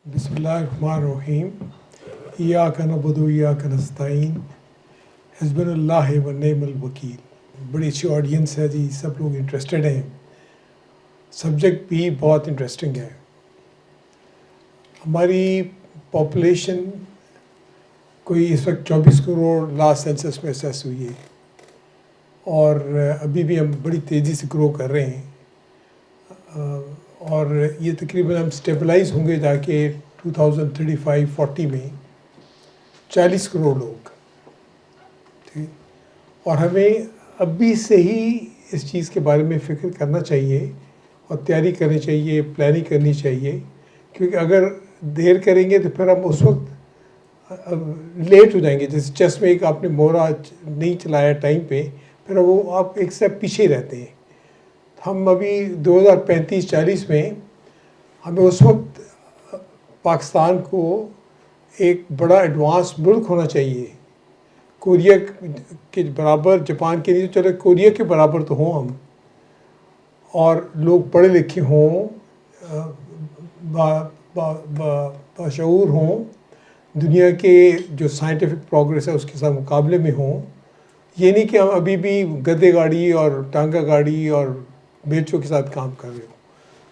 बिस्मिल्लाहिर्रहमानिर्रहीम। इय्याका नअबुदु व इय्याका नस्तईन हस्बुनल्लाहु व निअमल वकील। बड़ी अच्छी ऑडियंस है जी, सब लोग इंटरेस्टेड हैं। सब्जेक्ट भी बहुत इंटरेस्टिंग है। हमारी पॉपुलेशन कोई इस वक्त 24 करोड़ लास्ट सेंसस में असेस हुई है और अभी भी हम बड़ी तेज़ी से ग्रो कर रहे हैं और ये तकरीबन हम स्टेबलाइज होंगे जाके 2035-40 में 40 करोड़ लोग। ठीक, और हमें अभी से ही इस चीज़ के बारे में फ़िक्र करना चाहिए और तैयारी करनी चाहिए, प्लानिंग करनी चाहिए, क्योंकि अगर देर करेंगे तो फिर हम उस वक्त लेट हो जाएंगे। जैसे चेस में एक आपने मोहरा नहीं चलाया टाइम पे, फिर वो आप एक स्टेप पीछे रहते हैं। हम अभी 2035-40 में हमें उस वक्त पाकिस्तान को एक बड़ा एडवांस मुल्क होना चाहिए, कोरिया के बराबर, जापान के नहीं तो चलो कोरिया के बराबर तो हों हम, और लोग पढ़े लिखे हों, बाशऊर हों, दुनिया के जो साइंटिफिक प्रोग्रेस है उसके साथ मुकाबले में हों। ये नहीं कि हम अभी भी गधे गाड़ी और टांगा गाड़ी और बेचों के साथ काम कर रहे हो।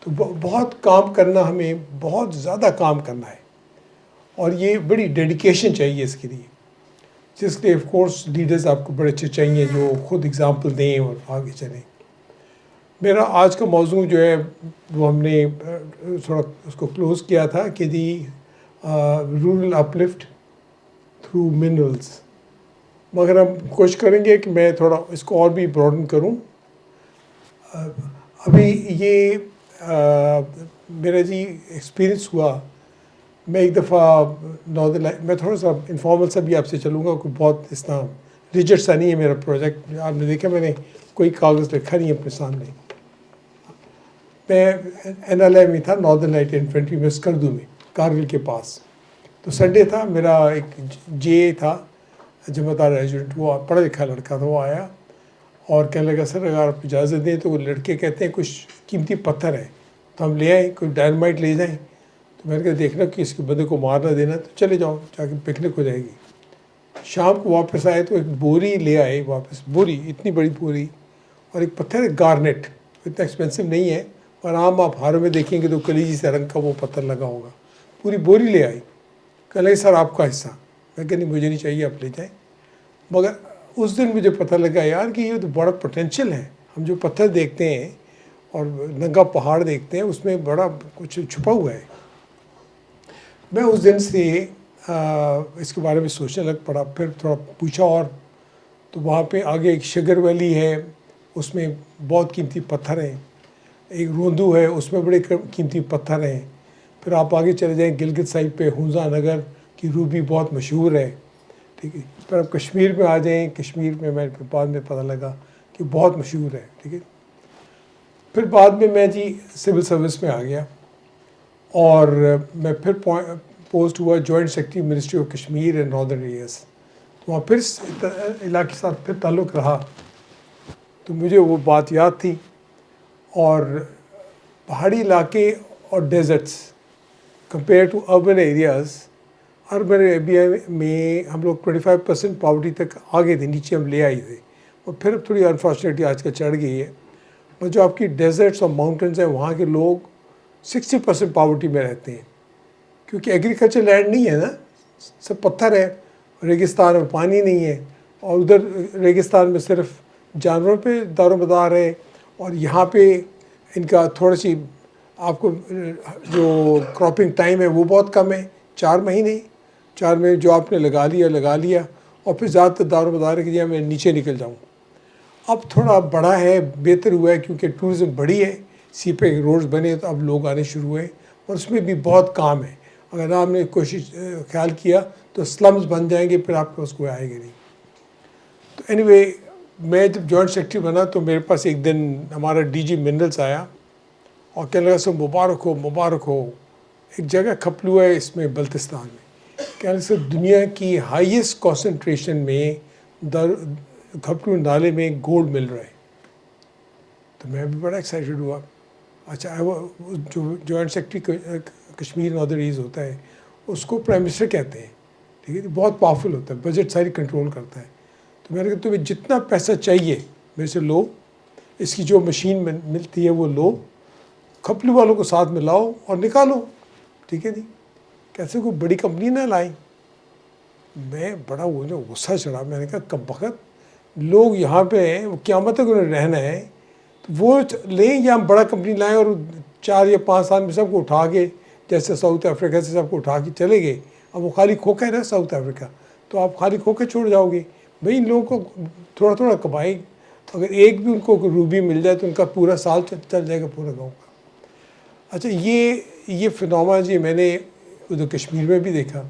तो बहुत काम करना, हमें बहुत ज़्यादा काम करना है और ये बड़ी डेडिकेशन चाहिए इसके लिए, जिसके लिए ऑफ कोर्स लीडर्स आपको बड़े अच्छे चाहिए जो खुद एग्जांपल दें और आगे चलें। मेरा आज का मौजू जो है वो हमने थोड़ा उसको क्लोज़ किया था कि दी रूरल अपलिफ्ट थ्रू मिनरल्स, मगर हम कोशिश करेंगे कि मैं थोड़ा इसको और भी ब्रॉडन करूं। अभी ये मेरा जी एक्सपीरियंस हुआ, मैं एक दफ़ा नॉर्दर्न लाइट, मैं थोड़ा सा इनफॉर्मल सा भी आपसे चलूँगा, कोई बहुत इस तरह रिजिड सा नहीं है मेरा प्रोजेक्ट। आपने देखा मैंने कोई कागज़ रखा नहीं अपने सामने। मैं NLA में था, नॉर्दर्न लाइट इन्फेंट्री में, स्कर्दू में, कारगिल के पास। तो संडे था, मेरा एक जे था जमादार रेजिडेंट, वो पढ़ा लिखा लड़का था, वो आया और कहने लगा सर अगर आप इजाज़त दें तो वो लड़के कहते हैं कुछ कीमती पत्थर है तो हम ले आए, कोई डायनामाइट ले जाएं। तो मैंने कहा देखना कि इसके बंदे को मार ना देना, तो चले जाओ, जाके पिकनिक हो जाएगी। शाम को वापस आए तो एक बोरी ले आए वापस, बोरी, इतनी बड़ी बोरी, और एक पत्थर है गार्नेट, इतना एक्सपेंसिव नहीं है और आम आप हारों में देखेंगे तो कलीजी से रंग का वो पत्थर लगा होगा। पूरी बोरी ले आई, कह लगे सर आपका हिस्सा। मैं कह नहीं मुझे नहीं चाहिए, आप ले जाएँ। मगर उस दिन मुझे पता लगा यार कि ये तो बड़ा पोटेंशियल है। हम जो पत्थर देखते हैं और नंगा पहाड़ देखते हैं उसमें बड़ा कुछ छुपा हुआ है। मैं उस दिन से इसके बारे में सोचने लग पड़ा, फिर थोड़ा पूछा और तो वहाँ पे आगे एक शुगर वैली है, उसमें बहुत कीमती पत्थर हैं। एक रोंदू है, उसमें बड़े कीमती पत्थर हैं। फिर आप आगे चले जाएँ गिलगित साइड पे हुंजा नगर की रूबी बहुत मशहूर है, ठीक है। फिर आप कश्मीर में आ जाएँ, कश्मीर में मैं बाद में पता लगा कि बहुत मशहूर है, ठीक है। फिर बाद में मैं जी सिविल सर्विस में आ गया और मैं फिर पोस्ट हुआ joint secretary ministry of Kashmir and northern areas. तो वहाँ फिर इलाके के साथ फिर ताल्लुक़ रहा, तो मुझे वो बात याद थी। और पहाड़ी इलाके और deserts compare to urban areas, urban area में हम लोग 25% पॉवर्टी तक आ गए थे, नीचे हम ले आए थे, और फिर थोड़ी अनफॉर्चुनेटली आजकल चढ़ गई है। और जो आपकी डेजर्ट्स और माउंटेन्स हैं वहाँ के लोग 60% पॉवर्टी में रहते हैं, क्योंकि एग्रीकल्चर लैंड नहीं है ना, सब पत्थर है, रेगिस्तान में पानी नहीं है, और उधर रेगिस्तान में सिर्फ जानवरों पे दारोमदार है, और यहाँ पे इनका थोड़ी सी आपको जो क्रॉपिंग टाइम है वो बहुत कम है, 4 महीने। 4 महीने जो आपने लगा लिया और फिर ज़्यादातर दारोमदार है कि मैं नीचे निकल जाऊँ। अब थोड़ा बड़ा है, बेहतर हुआ है क्योंकि टूरिज़्म बढ़ी है, सी पे रोड्स बने तो अब लोग आने शुरू हुए, और उसमें भी बहुत काम है। अगर आपने कोशिश ख्याल किया तो स्लम्स बन जाएंगे, फिर आपको उसको आएगा नहीं। तो एनीवे, मैं जब जॉइंट सेक्रेटरी बना तो मेरे पास एक दिन हमारा DG मिनरल्स आया और कहने लगा सब मुबारक हो। एक जगह खपलू है इसमें बल्तिस्तान में, कहने से दुनिया की हाईएस्ट कॉन्सेंट्रेशन में खपलू नाले में गोल्ड मिल रहा है। तो मैं भी बड़ा एक्साइटेड हुआ। अच्छा, वो जो joint secretary Kashmir northern east होता है, उसको प्राइम मिनिस्टर कहते हैं, ठीक है। बहुत पावरफुल होता है, बजट सारी कंट्रोल करता है। तो मैंने कहा तुम्हें जितना पैसा चाहिए मेरे से लो, इसकी जो मशीन मिलती है वो लो, खपली वालों को साथ में लाओ और निकालो, ठीक है जी। कैसे कोई बड़ी कंपनी ना लाई। मैं बड़ा वो जो गुस्सा चढ़ा, मैंने कहा कम वक्त लोग यहाँ पे हैं, वो क़यामत तक उन्हें रहना है, तो वो लें या हम बड़ा कंपनी लाएं और 4 या 5 साल में सबको उठा के, जैसे साउथ अफ्रीका से सबको उठा के चले गए। अब वो खाली खोखा है ना साउथ अफ्रीका, तो आप खाली खोखे छोड़ जाओगे। भाई इन लोगों को थोड़ा थोड़ा कमाई, अगर एक भी उनको रूबी मिल जाए तो उनका पूरा साल चल जाएगा पूरा गाँव का। अच्छा, ये फिनोमेना जी मैंने उधर कश्मीर में भी देखा।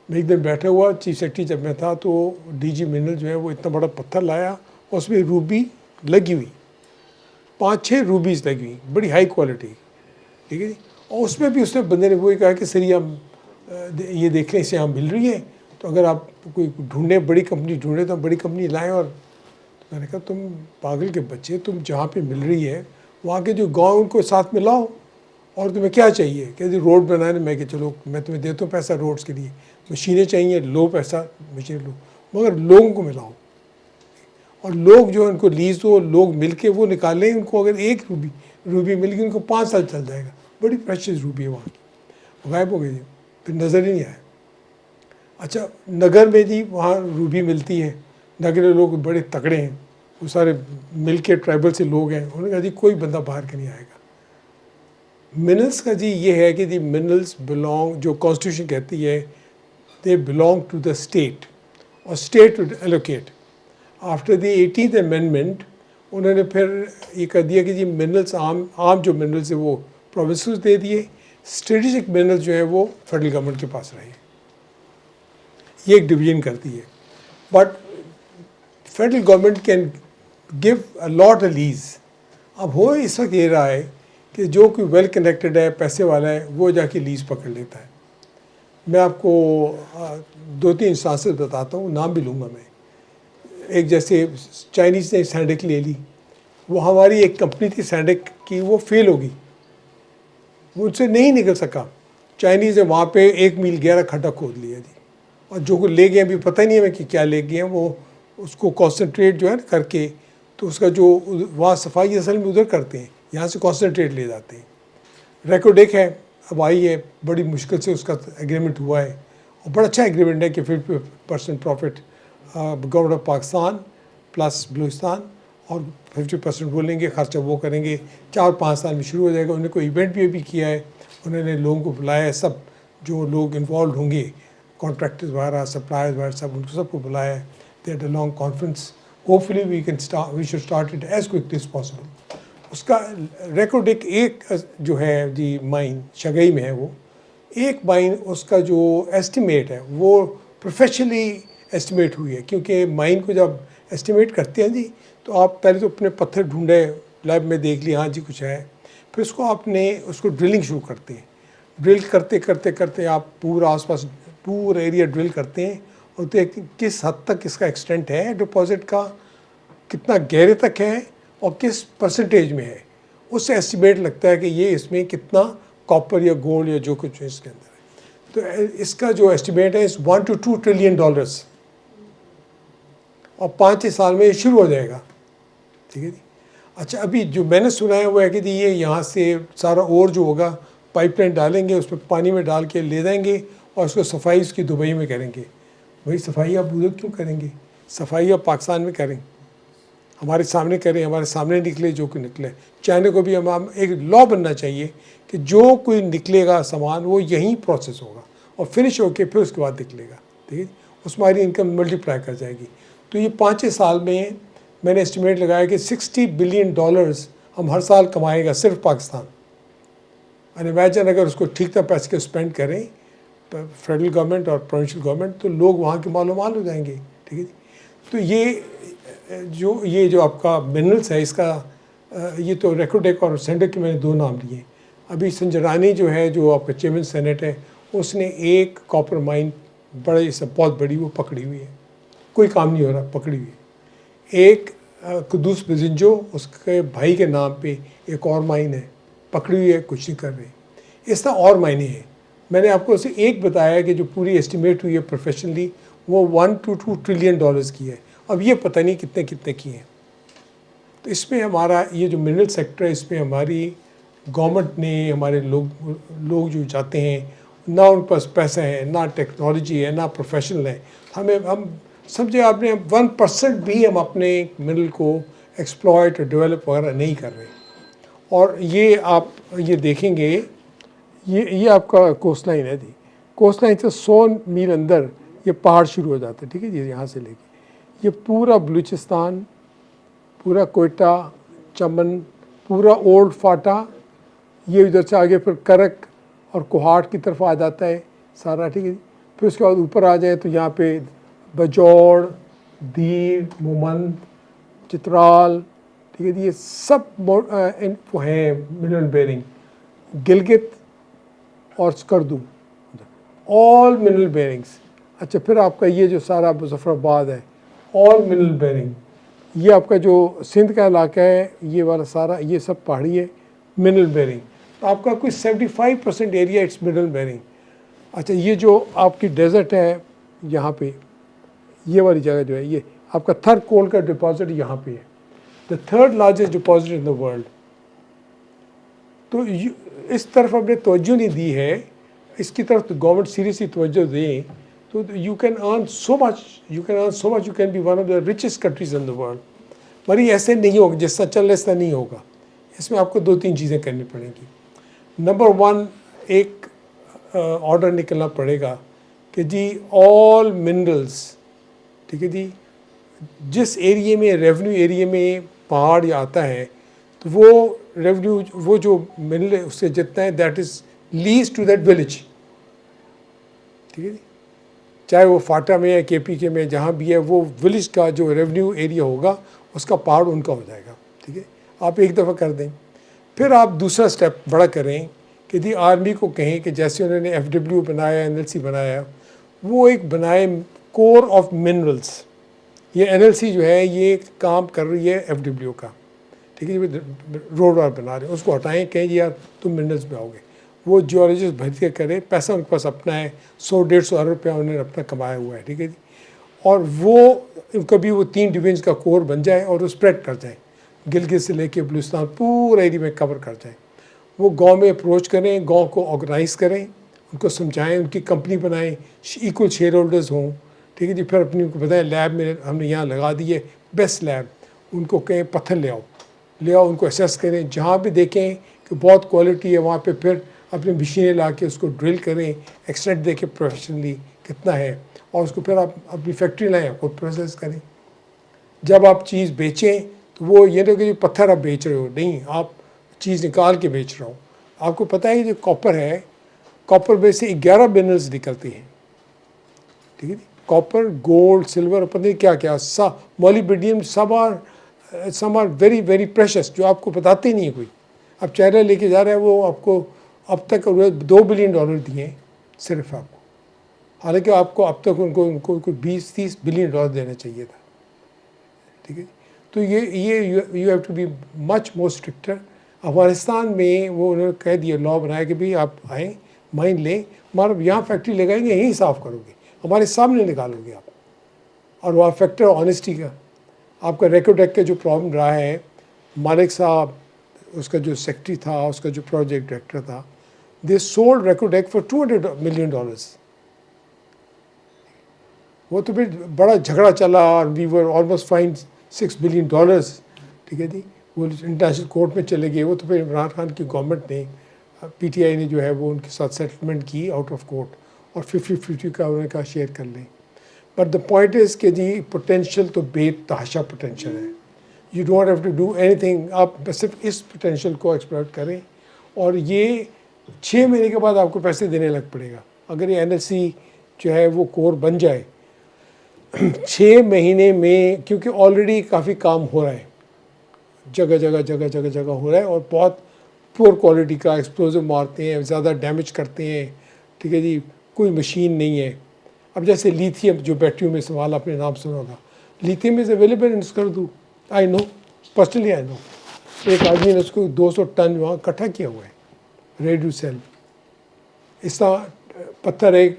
मैं एक दिन बैठा हुआ चीफ सेक्रेटरी जब मैं था, तो डीजी मिनरल जो है वो इतना बड़ा पत्थर लाया, उसमें रूबी लगी हुई, 5-6 रूबीज़ लगी हुई, बड़ी हाई क्वालिटी, ठीक है जी। और उसमें भी उसने बंदे ने वही कहा कि सर ये देख लें, इसे यहाँ मिल रही है, तो अगर आप कोई ढूंढे, बड़ी कंपनी ढूंढे तो हम बड़ी कंपनी लाएँ। और तो मैंने कहा तुम पागल के बच्चे, तुम जहाँ पे मिल रही है वहाँ के जो गाँव उनको साथ में लाओ, और तुम्हें क्या चाहिए? कहते रोड बनाने। मैं कि चलो मैं तुम्हें देता हूँ पैसा रोड्स के लिए, मशीनें चाहिए, लो पैसा, मशीनें लो, मगर लोगों को मिलाओ। और लोग जो उनको लीज दो, लोग मिल के वो निकालें। उनको अगर एक रूबी मिल गई, उनको 5 साल चल जाएगा। बड़ी प्रेशियस रूबी है वहाँ की। गायब हो गई जी, फिर नज़र ही नहीं आया। अच्छा, नगर में जी वहाँ रूबी मिलती है, नगर के लोग बड़े तगड़े हैं, वो सारे मिल के ट्राइबल से लोग हैं। उन्होंने कहा जी कोई बंदा बाहर के नहीं आएगा। मिनरल्स का जी ये है कि जी मिनरल्स बिलोंग, जो कॉन्स्टिट्यूशन कहती है, they belong to the state, और state to allocate. After the 18th amendment उन्होंने फिर ये कर दिया कि जी मिनरल्स, आम जो मिनरल्स है वो प्रोविंसेस दे दिए, स्ट्रेटेजिक मिनरल्स जो है वो फेडरल गवर्नमेंट के पास रहे। ये एक डिवीजन करती है। But federal government can give a lot a lease. अब हो इस वक्त ये रहा है कि जो कोई वेल कनेक्टेड है, पैसे वाला है, वो जाके लीज पकड़ लेता है। मैं आपको 2-3 इंस्टांसेस बताता हूँ, नाम भी लूँगा मैं। एक जैसे चाइनीज़ ने सैंडिक ले ली, वो हमारी एक कंपनी थी सैंडिक की, वो फेल हो गई, वो उनसे नहीं निकल सका। चाइनीज़ ने वहाँ पे 1 मील गहरा खड्डा खोद लिया जी, और जो को ले गए अभी पता ही नहीं है कि क्या ले गए हैं, वो उसको कॉन्सेंट्रेट जो है करके, तो उसका जो वहाँ सफाई असल में उधर करते हैं, यहाँ से कॉन्सेंट्रेट ले जाते हैं। रेकोडेक है, अब आई है, बड़ी मुश्किल से उसका एग्रीमेंट हुआ है, और बड़ा अच्छा एग्रीमेंट है कि 50% profit government of Pakistan plus Balochistan, और 50% वो लेंगे, खर्चा वो करेंगे। 4-5 साल में शुरू हो जाएगा। उन्होंने कोई इवेंट भी अभी किया है, उन्होंने लोगों को बुलाया है, सब जो लोग इन्वॉल्व होंगे, कॉन्ट्रैक्टर्स वगैरह, सप्लायर्स वगैरह, सब उनको सबको बुलाया है। They had a long conference. Hopefully we should start it as quickly as possible. उसका रेकोडेक एक जो है जी माइन शगई में है, वो एक माइन, उसका जो एस्टिमेट है वो प्रोफेशनली एस्टिमेट हुई है। क्योंकि माइन को जब एस्टिमेट करते हैं जी, तो आप पहले तो अपने पत्थर ढूंढे, लैब में देख लिया हाँ जी कुछ है, फिर उसको ड्रिलिंग शुरू करते हैं। ड्रिल करते करते करते आप पूरा आसपास पूरा एरिया ड्रिल करते हैं, और देखते हैं किस हद तक इसका एक्सटेंट है डिपॉजिट का, कितना गहरे तक है, और किस परसेंटेज में है। उससे एस्टिमेट लगता है कि ये इसमें कितना कॉपर या गोल्ड या जो कुछ है इसके अंदर है। तो इसका जो एस्टिमेट है इस $1 to $2 ट्रिलियन, और 5-6 साल में ये शुरू हो जाएगा, ठीक है जी। अच्छा, अभी जो मैंने सुना है वो है कि जी ये यहाँ से सारा और जो होगा पाइपलाइन डालेंगे, उसमें पानी में डाल के ले जाएंगे, और उसको सफाई उसकी दुबई में करेंगे। भाई सफाई आप उधर क्यों करेंगे? सफाई आप पाकिस्तान में करें, हमारे सामने करें, हमारे सामने निकले जो कोई निकले। चाइना को भी हम एक लॉ बनना चाहिए कि जो कोई निकलेगा सामान वो यहीं प्रोसेस होगा, और फिनिश होके फिर उसके बाद निकलेगा, ठीक है। उसमें हमारी इनकम मल्टीप्लाई कर जाएगी। तो ये 5-6 साल में मैंने एस्टिमेट लगाया कि $60 बिलियन हम हर साल कमाएगा सिर्फ पाकिस्तान। और इमेजिन अगर उसको ठीक तरह पैसे के स्पेंड करें फेडरल गवर्नमेंट और प्रोविंशियल गवर्नमेंट, तो लोग वहाँ के मालो माल हो जाएंगे, ठीक है। तो ये जो आपका मिनरल्स है, इसका ये तो रेकोडेक और सैंडिक के मैंने 2 नाम लिए। अभी संजरानी जो है, जो आपका चेयरमैन सेनेट है, उसने एक कॉपर माइन बड़ी सब बहुत बड़ी वो पकड़ी हुई है, कोई काम नहीं हो रहा, पकड़ी हुई है। एक कुदूस बिजिंजो, उसके भाई के नाम पे एक और माइन है, पकड़ी हुई है, कुछ नहीं कर रही। इस तरह और मायने हैं। मैंने आपको उसे एक बताया कि जो पूरी एस्टिमेट हुई है प्रोफेशनली वो 1 to 2 ट्रिलियन डॉलर्स की है। अब ये पता नहीं कितने कितने की हैं। तो इसमें हमारा ये जो मिनरल सेक्टर है इसमें हमारी गवर्नमेंट ने, हमारे लोग जो जाते हैं, ना उनके पास पैसा है, ना टेक्नोलॉजी है, ना प्रोफेशनल है। हम समझे आपने 1% भी हम अपने मिनरल को एक्सप्लॉयट और डेवलप वगैरह नहीं कर रहे। और ये आप ये देखेंगे, ये आपका कोस्ट लाइन है जी। कोस्ट लाइन से 100 मील अंदर ये पहाड़ शुरू हो जाते हैं, ठीक है जी। यहाँ से लेके ये पूरा बलूचिस्तान, पूरा कोयटा, चमन, पूरा ओल्ड फाटा, ये इधर से आगे फिर करक और कोहाट की तरफ आ जाता है सारा, ठीक है जी। फिर उसके बाद ऊपर आ जाए तो यहाँ पे बजौड़, दीर, मोमंद, चित्राल, ठीक है जी, ये सब वो हैं मिनरल बेरिंग। गिलगित और स्कर्दू, ऑल मिनरल बेरिंग्स। अच्छा, फिर आपका ये जो सारा मुजफ्फराबाद है, ऑल मिनरल बेरिंग। ये आपका जो सिंध का इलाका है, ये वाला सारा, ये सब पहाड़ी है, मिनरल बेरिंग। तो आपका कोई 75% एरिया इट्स मिनरल बेरिंग। अच्छा, ये जो आपकी डेजर्ट है यहाँ पे, ये वाली जगह जो है, ये आपका थर्ड कोल का डिपॉजिट यहाँ पे है, the third largest deposit in the world. तो इस तरफ हमने तवज्जो नहीं दी है, इसकी तरफ तो गवर्नमेंट सीरियसली तवज्जो दें तो you can earn so much, you can be one of the richest countries in the world. मगर ऐसे नहीं होगा, जैसा चल रहा ऐसा नहीं होगा। इसमें आपको 2-3 चीज़ें करनी पड़ेंगी। नंबर 1, एक ऑर्डर निकलना पड़ेगा कि जी ऑल मिनरल्स, ठीक है जी, जिस एरिया में रेवेन्यू एरिया में पहाड़ या आता है तो वो रेवेन्यू, वो जो मिनरल उससे जितना है that is lease to that village, ठीक है जी। चाहे वो फाटा में या KPK में, जहाँ भी है, वो विलेज का जो रेवेन्यू एरिया होगा उसका पहाड़ उनका हो जाएगा, ठीक है। आप एक दफ़ा कर दें। फिर आप दूसरा स्टेप बड़ा करें कि जी आर्मी को कहें कि जैसे उन्होंने FW बनाया, NLC बनाया, वो एक बनाए कोर ऑफ मिनरल्स। ये NLC जो है ये काम कर रही है FW का, ठीक है जी। रोड वार बना रहे हैं, उसको हटाएं, कहें जी यार तुम मिनरल्स में आओगे। वो जियोलॉजिस्ट भर के करें, पैसा उनके पास अपना है, 100-150 अरब रुपया उन्होंने अपना कमाया हुआ है, ठीक है जी। और वो कभी वो 3 डिवीजन का कोर बन जाए और वो स्प्रेड कर जाए, गिलगित से लेके बलूचिस्तान पूरा एरिया में कवर कर जाए। वो गांव में अप्रोच करें, गांव को ऑर्गेनाइज़ करें, उनको समझाएं, उनकी कंपनी बनाएं, इक्वल शेयर होल्डर्स हों, ठीक है जी। फिर अपनी उनको बताएं लैब में हमने यहाँ लगा दी है, बेस्ट लैब। उनको कहें पत्थर ले आओ, उनको असेस करें, जहाँ भी देखें कि बहुत क्वालिटी है वहाँ पे फिर अपनी मशीनें ला के उसको ड्रिल करें, एक्सट्रैक्ट देखें प्रोफेशनली कितना है, और उसको फिर आप अपनी फैक्ट्री लाएँ, खुद प्रोसेस करें। जब आप चीज़ बेचें तो वो ये नहीं कि जो पत्थर आप बेच रहे हो, नहीं, आप चीज़ निकाल के बेच रहे हो। आपको पता है कि जो कॉपर है, कॉपर में से 11 मिनरल्स निकलते हैं, ठीक है जी। कॉपर, गोल्ड, सिल्वर, पता नहीं क्या क्या, molybdenum, some are very very precious, जो आपको बताते ही नहीं है कोई। अब चाइना लेके जा रहा है, वो आपको अब तक $2 बिलियन दिए सिर्फ आपको, हालांकि आपको अब तक उनको 20-30 बिलियन डॉलर देना चाहिए था, ठीक है। तो ये you have to be much more stricter. Afghanistan में वो उन्होंने कह दिया, लॉ बनाया कि भाई आप आएँ, माइन लें, हमारा यहाँ फैक्ट्री लगाएंगे, यहीं साफ़ करोगे, हमारे सामने निकालोगे आप। और वहाँ फैक्टर ऑनेस्टी का, आपका रेकोडेक का जो प्रॉब्लम रहा है, मालिक साहब उसका जो सेक्रेटरी था, उसका जो प्रोजेक्ट डायरेक्टर था, they sold Reko Diq for $200 million. वो तो फिर बड़ा झगड़ा चला और we were almost fine $6 billion, ठीक है जी। वो इंटरनेशनल कोर्ट में चले गए। वो तो फिर इमरान खान की गवर्नमेंट ने, PTI ने जो है वो उनके साथ सेटलमेंट की आउट ऑफ कोर्ट, और 50-50 का उन्होंने कहा शेयर कर लें। बट द पॉइंट इज़ कि जी पोटेंशियल तो बेतहाशा पोटेंशियल है, you don't have to do anything, आप सिर्फ इस पोटेंशियल को एक्सप्लॉइट करें। और ये 6 महीने के बाद आपको पैसे देने लग पड़ेगा। अगर ये NLC जो है वो कोर बन जाए 6 महीने में, क्योंकि ऑलरेडी काफ़ी काम हो रहा है, जगह जगह हो रहा है, और बहुत पुअर क्वालिटी का एक्सप्लोजिव मारते हैं, ज़्यादा डैमेज करते हैं, ठीक है जी। कोई मशीन नहीं है। अब जैसे लिथियम जो बैटरियों में सवाल आपने नाम सुना होगा, lithium is available in Skardu, I know, personally I know. एक आदमी ने उसको 200 टन वहाँ इकट्ठा किया हुआ है, रेडी टू सेल, इस तरह पत्थर है,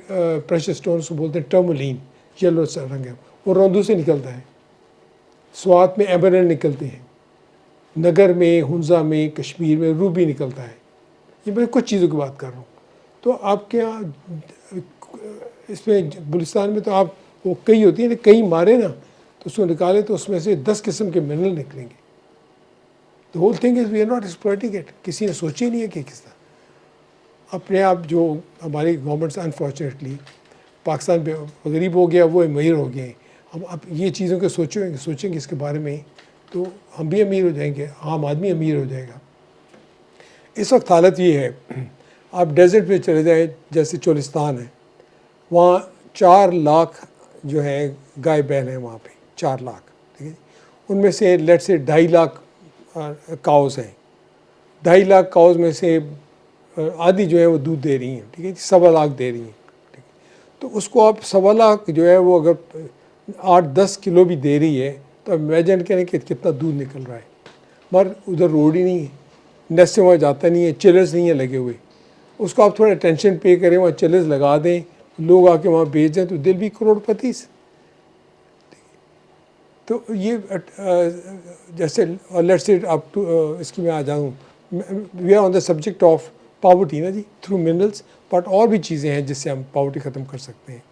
प्रेशर स्टोन को बोलते हैं टर्मोलिन, येलो सा रंग है, वो रौंदों से निकलता है। स्वात में एमरल्ड निकलते हैं, नगर में, हुंजा में, कश्मीर में रूबी निकलता है। ये मैं कुछ चीज़ों की बात कर रहा हूँ। तो आपके यहाँ इसमें बलूचिस्तान में तो आप वो कई होती है ना, कई मारे ना तो उसको निकाले तो उसमें से 10 किस्म के मिनरल निकलेंगे। The whole thing is we are not exploiting it. किसी ने सोची नहीं है कि किस तरह अपने आप जो हमारी गवर्नमेंट्स अनफॉर्चुनेटली पाकिस्तान पे गरीब हो गया, वो अमीर हो गए। हम अब ये चीज़ों के सोचेंगे इसके बारे में तो हम भी अमीर हो जाएंगे, आम आदमी अमीर हो जाएगा। इस वक्त हालत ये है, आप डेजर्ट में चले जाएं, जैसे चोलिस्तान है, वहाँ 4 लाख जो है गाय बैल हैं वहाँ पे, 4 लाख, ठीक है। उनमें से लेट से 2.5 लाख काउस हैं। 2.5 लाख काउस में से आधी जो है वो दूध दे रही हैं, ठीक है, 1.25 लाख दे रही हैं, ठीक है। तो उसको आप 1.25 लाख जो है वो अगर 8-10 किलो भी दे रही है तो इमेजिन करें कि कितना दूध निकल रहा है। मगर उधर रोड ही नहीं है, नेस्ट से वहाँ जाता नहीं है, चिलर्स नहीं है लगे हुए। उसको आप थोड़ा अटेंशन पे करें, वहाँ चिलर्स लगा दें, लोग आके वहाँ बेच दें तो दिल भी करोड़पति। तो ये जैसे लेट्स से आप इसकी मैं आ जाऊँ, we are on the subject of poverty ना जी, थ्रू मिनरल्स, बट और भी चीज़ें हैं जिससे हम पावर्टी ख़त्म कर सकते हैं।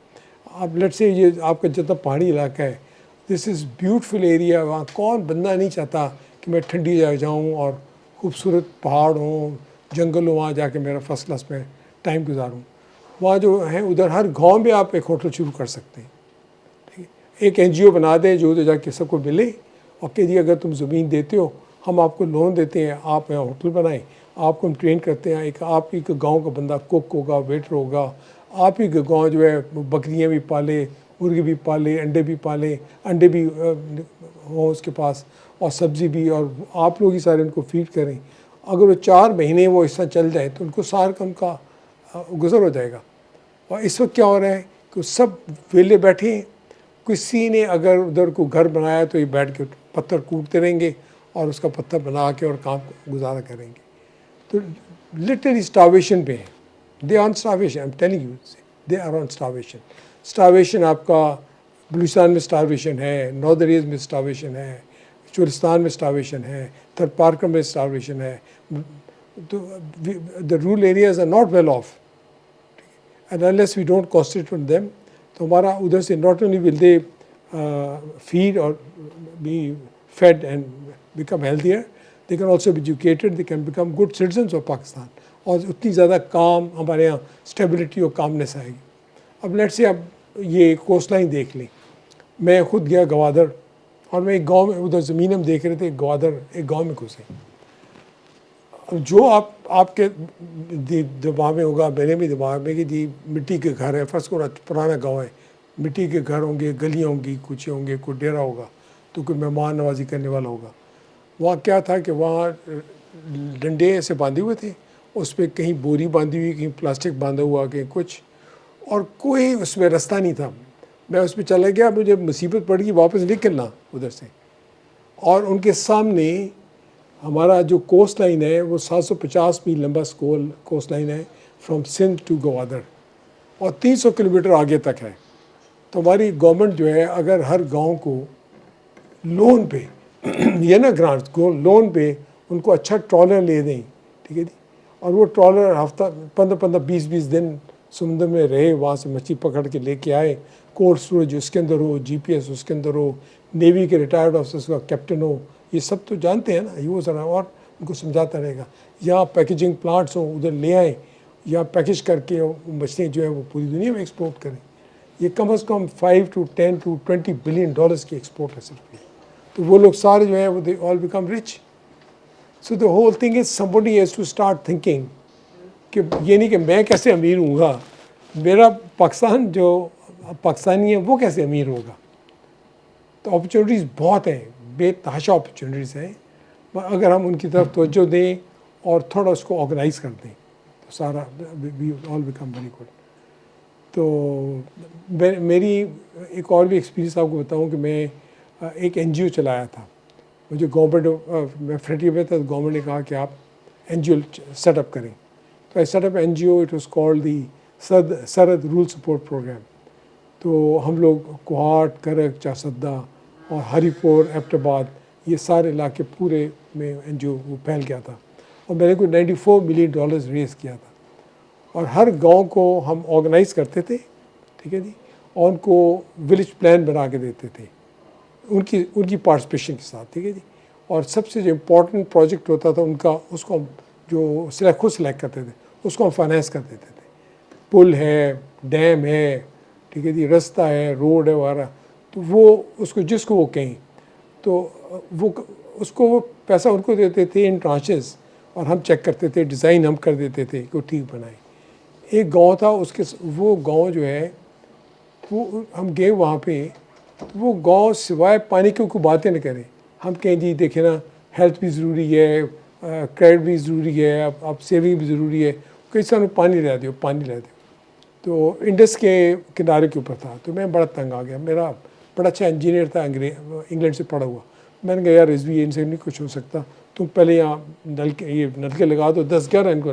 आप लेट्स से ये आपका जितना पहाड़ी इलाका है, दिस इज़ ब्यूटीफुल एरिया, वहाँ कौन बंदा नहीं चाहता कि मैं ठंडी जगह जाऊँ और खूबसूरत पहाड़ हों, जंगल हो, वहाँ जाके मेरा फर्स्ट क्लास में टाइम गुजारूँ। वहाँ जो है उधर हर गांव में आप एक होटल शुरू कर सकते हैं, ठीक है। एक NGO बना दें जो उधर जाके सबको मिले और कह दिए अगर तुम ज़मीन देते हो हम आपको लोन देते हैं, आप यहाँ होटल बनाएं, आपको हम ट्रेन करते हैं, एक आप ही के गाँव का बंदा कुक होगा, वेटर होगा, आप ही के गाँव जो है बकरियाँ भी पाले, मुर्गी भी पाले, अंडे भी पाले, अंडे भी हो उसके पास, और सब्ज़ी भी, और आप लोग ही सारे उनको फीड करें। अगर वो 4 महीने वो ऐसा चल जाए तो उनको सार का उनका गुजर हो जाएगा। और इस वक्त क्या हो रहा है कि सब वेले बैठे हैं, किसी ने अगर उधर को घर बनाया तो ये बैठ के पत्थर कूटते रहेंगे और उसका पत्थर बना के और काम गुजारा करेंगे। तो लिटरली स्टार्वेशन पे है, they are on starvation, I am telling you, they are on starvation. Starvation आपका बलूचिस्तान में स्टार्वेशन है, नॉर्दर्न एरियाज में स्टार्वेशन है, चोलिस्तान में स्टार्वेशन है, थर्ड पार्कम में स्टार्वेशन है। तो the rural areas are not well off, and unless we don't concentrate on them, तो हमारा उधर से not only will they feed और be fed and become healthier, they can also be educated, they can become good citizens of Pakistan, और उतनी ज़्यादा काम हमारे यहाँ स्टेबिलिटी और कामनेस आएगी। अब लेट से आप ये कोस्ट लाइन देख लें, मैं खुद गया गवादर, और मैं एक गांव में, उधर ज़मीन हम देख रहे थे, गवादर एक गांव में घुसे। जो आपके दिमाग में होगा, मेरे भी दिमाग में, कि जी मिट्टी के घर है, फर्स्ट को पुराना गांव है, मिट्टी के घर होंगे, गलियाँ होंगी, कुछ होंगे, कोई डेरा होगा, तो कोई मेहमान नवाजी करने वाला होगा। वहाँ क्या था कि वहाँ डंडे ऐसे बांधे हुए थे, उस पर कहीं बोरी बांधी हुई, कहीं प्लास्टिक बांधा हुआ, कहीं कुछ, और कोई उसमें रास्ता नहीं था। मैं उस पर चला गया, मुझे मुसीबत पड़ गई वापस निकलना उधर से, और उनके सामने हमारा जो कोस्ट लाइन है वो 750 मील लंबा कोस्ट लाइन है, फ्रॉम सिंध टू गवादर, और 300 किलोमीटर आगे तक है। तो हमारी गवर्नमेंट जो है अगर हर गांव को लोन पे ये ना ग्रांट्स को लोन पे उनको अच्छा ट्रॉलर ले दें, ठीक है जी, और वो ट्रॉलर हफ्ता 15-15, 20-20 दिन समुद्र में रहे, वहाँ से मछली पकड़ के लेके आए, कोल्ड स्टोरेज उसके अंदर हो, GPS उसके अंदर हो, नेवी के रिटायर्ड ऑफिसर्स का कैप्टन हो, ये सब तो जानते हैं ना, ये वो ज़रा और उनको समझाता रहेगा। यहाँ पैकेजिंग प्लांट्स हो, उधर ले आएँ, या पैकेज करके मछलियाँ जो है वो पूरी दुनिया में एक्सपोर्ट करें। ये कम से कम 5 to 10 to 20 बिलियन डॉलर्स की एक्सपोर्ट है सिर्फ। तो वो लोग सारे जो है वो they all become rich. So the whole thing is somebody has to start thinking कि ये नहीं कि मैं कैसे अमीर हूँगा, मेरा पाकिस्तान जो पाकिस्तानी है वो कैसे अमीर होगा। तो अपॉर्चुनिटीज़ बहुत हैं, बेतहाशा अपॉर्चुनिटीज़ हैं, अगर हम उनकी तरफ तवज्जो दें और थोड़ा उसको ऑर्गेनाइज कर दें तो सारा we all become very good. तो मेरी एक और भी एक्सपीरियंस आपको बताऊं कि मैं एक NGO चलाया था। मुझे गवर्नमेंट, मैं फ्रेटी में था, तो गवर्नमेंट ने कहा कि आप NGO सेटअप करें, तो I set up NGO, it was called the Sarhad rural support programme. तो हम लोग कोहाट, करक, चासद्दा और हरीपुर, एबटाबाद, ये सारे इलाके पूरे में NGO वो फैल गया था और मैंने कोई $94 मिलियन रेज़ किया था। और हर गांव को हम ऑर्गेनाइज़ करते थे, ठीक है जी, और उनको विलेज प्लान बना के देते थे उनकी उनकी पार्टिसिपेशन के साथ, ठीक है जी। और सबसे जो इम्पोर्टेंट प्रोजेक्ट होता था उनका, उसको हम जो खुद सेलेक्ट करते थे उसको हम फाइनेंस कर देते थे। पुल है, डैम है, ठीक है जी, रास्ता है, रोड है वगैरह, तो वो उसको जिसको वो कहें तो वो उसको वो पैसा उनको देते थे इन ट्रांचेस और हम चेक करते थे, डिज़ाइन हम कर देते थे कि वो ठीक बनाए। एक गांव था, उसके वो गांव जो है वो हम गए वहाँ पे, तो वो गांव सिवाय पानी की कोई बातें न करें। हम कहें जी देखें ना, हेल्थ भी ज़रूरी है, क्रेडिट भी ज़रूरी है, अब सेविंग भी ज़रूरी है, कई सारे पानी ला दो, पानी ला दो। तो इंडस के किनारे के ऊपर था, तो मैं बड़ा तंग आ गया। मेरा बड़ा अच्छा इंजीनियर था, इंग्लैंड से पढ़ा हुआ। मैंने कहा यार रिजवी इनसे नहीं कुछ हो सकता, तुम पहले यहाँ नलके लगा दो, 10-11 इनको